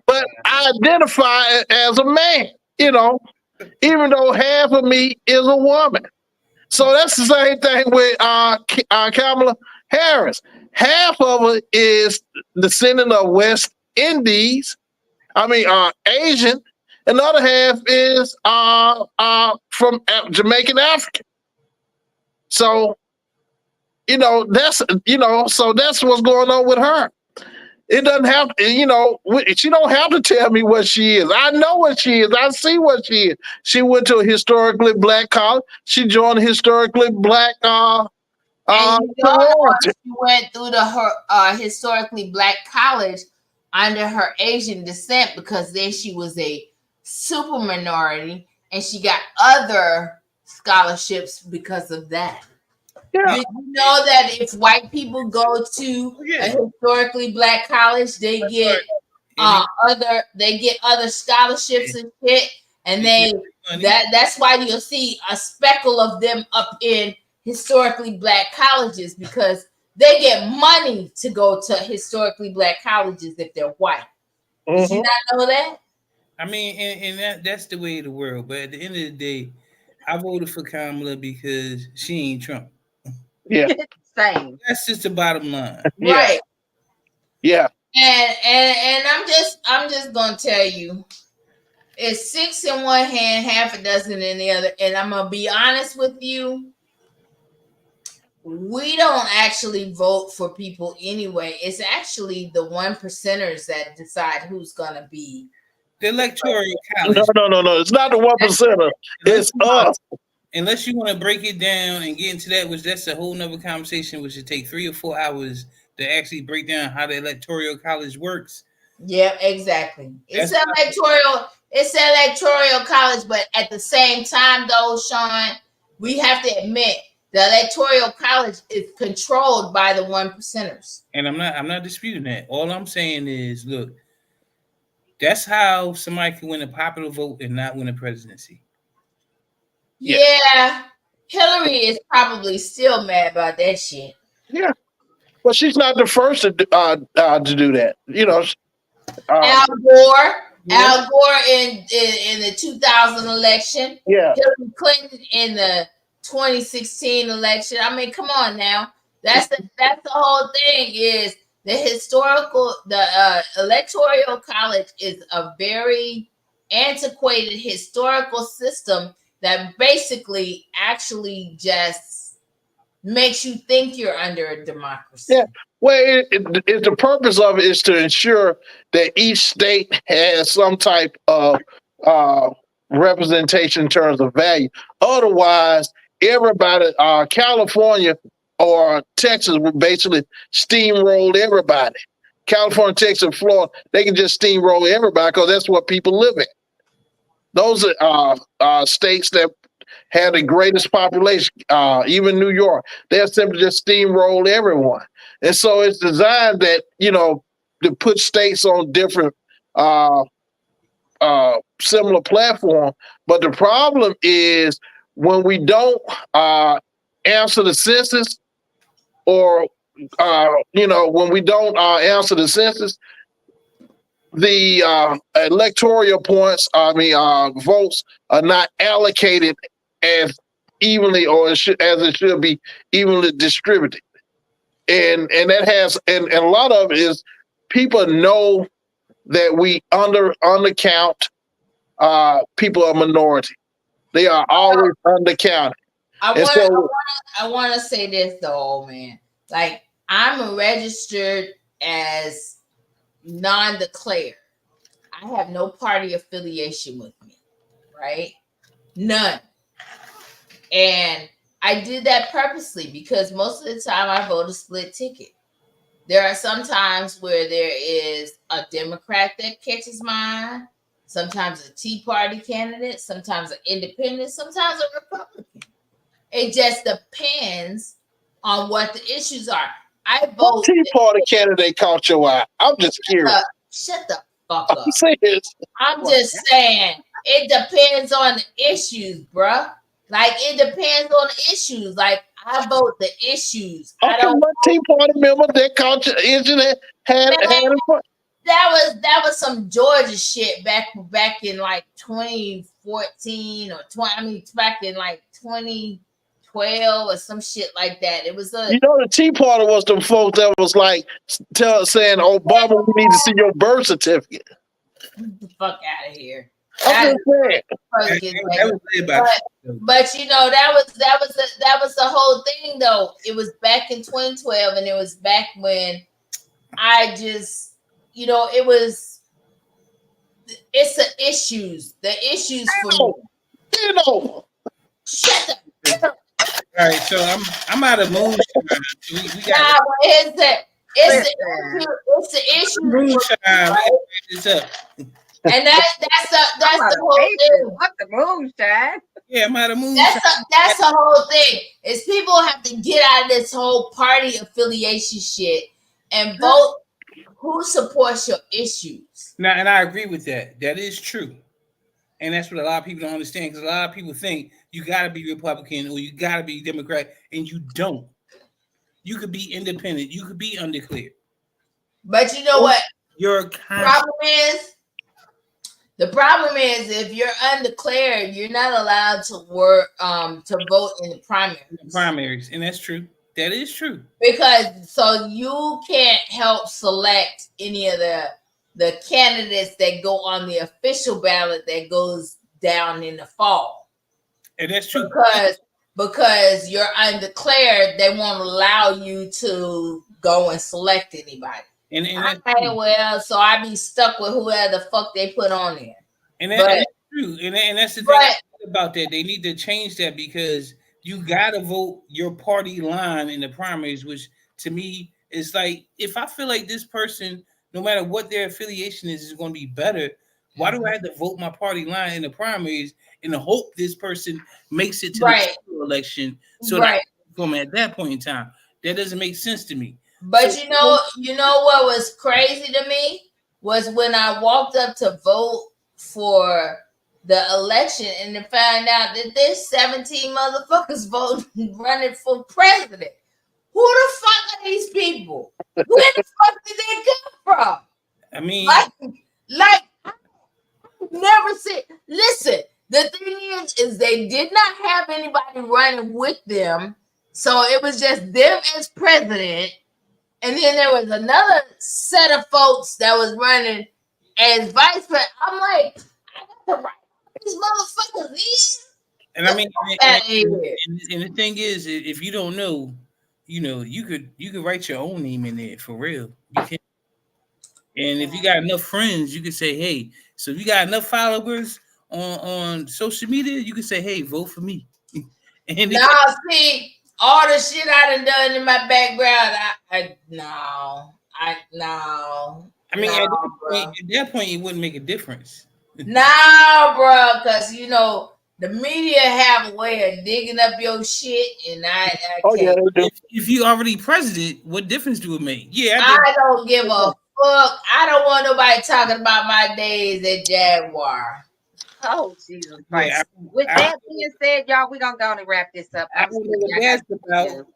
but I identify as a man, even though half of me is a woman. So that's the same thing with Kamala Harris. Half of her is descendant of West Indies. Asian. Another half is from Jamaican African. So, so that's what's going on with her. It doesn't have, she don't have to tell me what she is. I know what she is. I see what she is. She went to a historically Black college. She joined a historically Black she went through her historically Black college under her Asian descent, because then she was a super minority and she got other scholarships because of that. Yeah. Did you know that if white people go to Yeah. a historically black college, they get other scholarships and shit, and that's why you'll see a speckle of them up in historically black colleges, because they get money to go to historically black colleges if they're white. Did you not know that? I mean, and that's the way of the world. But at the end of the day, I voted for Kamala because she ain't Trump. Yeah. Same. That's just the bottom line. Right. Yeah. And I'm just gonna tell you, it's 6 in one hand, half a dozen in the other. And I'm gonna be honest with you, we don't actually vote for people anyway. It's actually the 1%ers that decide who's gonna be The electoral college. No. It's not the 1%er. It's us. Unless you want to break it down and get into that, which that's a whole nother conversation, which should take 3 or 4 hours to actually break down how the electoral college works. Yeah, exactly. It's electoral college, but at the same time, though, Sean, we have to admit the electoral college is controlled by the 1%ers. And I'm not disputing that. All I'm saying is, look, that's how somebody can win a popular vote and not win a presidency. Yeah. Hillary is probably still mad about that shit. Yeah. Well, she's not the first to do that. You know. Al Gore in the 2000 election. Yeah. Hillary Clinton in the 2016 election. I mean, come on now. That's the whole thing. Is the electoral college is a very antiquated historical system that basically actually just makes you think you're under a democracy. Yeah. Well, the purpose of it is to ensure that each state has some type of representation in terms of value. Otherwise, everybody, California or Texas would basically steamroll everybody. California, Texas, Florida, they can just steamroll everybody because that's what people live in. Those are states that have the greatest population, even New York. They'll simply just steamroll everyone. And so it's designed that, to put states on different similar platform. But the problem is when we don't answer the census, or when we don't answer the census, the electoral points, votes are not allocated as evenly or as it should be evenly distributed. And that has, and a lot of it is people know that we undercount people of minority. They are always undercounted. I want to say this though, man. Like, I'm registered as non-declared. I have no party affiliation with me, right? None. And I did that purposely because most of the time I vote a split ticket. There are some times where there is a Democrat that catches my eye, sometimes a Tea Party candidate, sometimes an independent, sometimes a Republican. It just depends on what the issues are. I vote. What Tea Party candidate caught your eye? I'm just curious. Shut the fuck up. I'm just saying it depends on the issues, bruh. Like, it depends on the issues. Like, I vote the issues. Okay, I don't. What Tea Party member that caught your issue that had that was some Georgia shit back in like 2014 or back in like 2012 or some shit like that. It was the Tea Party was the folks that was like saying, Obama, we need to see your birth certificate. Get the fuck out of here. I'm just saying. But that was the whole thing though. It was back in 2012, and it was back when I just, it's the issues. The issues for me. Shut up. All right, so I'm out of moonshine. It's the issue. Moonshine. Right? It's up. And that's the whole thing. What the moonshine? Yeah, I'm out of moon. That's the whole thing. Is people have to get out of this whole party affiliation shit and vote who supports your issues. Now, and I agree with that. That is true. And that's what a lot of people don't understand, because a lot of people think you got to be Republican or you got to be Democrat, and you don't. You could be independent. You could be undeclared. But you know what? Your The problem is if you're undeclared, you're not allowed to work to vote in the primaries. And that's true. That is true. Because so you can't help select any of the candidates that go on the official ballot that goes down in the fall. And that's true. Because you're undeclared, they won't allow you to go and select anybody. And okay, well, so I be stuck with whoever the fuck they put on there. And that's true. And that's the thing about that. They need to change that, because you gotta vote your party line in the primaries, which to me is like, if I feel like this person, no matter what their affiliation is going to be better, why do I have to vote my party line in the primaries in the hope this person makes it to the election so that I can at that point in time? That doesn't make sense to me. But you know what was crazy to me was when I walked up to vote for the election and to find out that there's 17 motherfuckers running for president. Who the fuck are these people? Where the fuck did they come from? I mean, like I've never seen. Listen, the thing is they did not have anybody running with them, so it was just them as president. And then there was another set of folks that was running as vice president. I'm like, I got to write these motherfuckers in. And I mean, and the thing is, if you don't know, you could write your own name in there for real. You can. And if you got enough friends, you can say, hey. So if you got enough followers on social media, you can say, hey, vote for me. And now see. All the shit I done in my background, no. I mean, at that point, it wouldn't make a difference. No, bro, because the media have a way of digging up your shit, and I can't. If you already president, what difference do it make? Yeah, I don't give a fuck. I don't want nobody talking about my days at Jaguar. Oh, Jesus Christ. Yeah, with that being said, y'all, we're going to go and wrap this up. I don't know what that's about.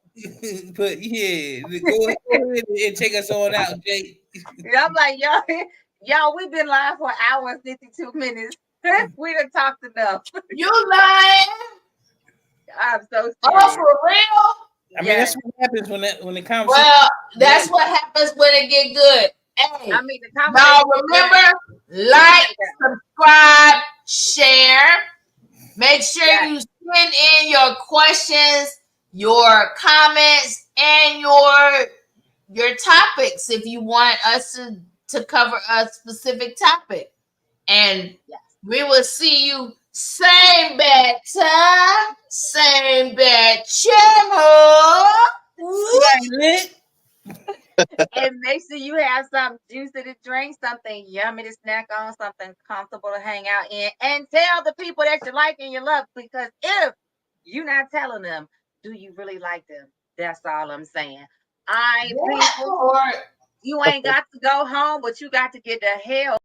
But yeah, go ahead and take us on out, Jay. I'm like, y'all, we've been live for an hour and 52 minutes. We done talked enough. You lying? I'm so serious. Oh, for real? I mean, that's what happens when the conversation. Well, that's what happens when it get good. Hey, I mean, now remember, like, subscribe, share. Make sure you send in your questions, your comments, and your topics if you want us to cover a specific topic. And we will see you same bad time, same bad channel. And make sure you have something juicy to drink, something yummy to snack on, something comfortable to hang out in, and tell the people that you like and you love, because if you're not telling them, do you really like them? That's all I'm saying. People, you ain't got to go home, but you got to get the hell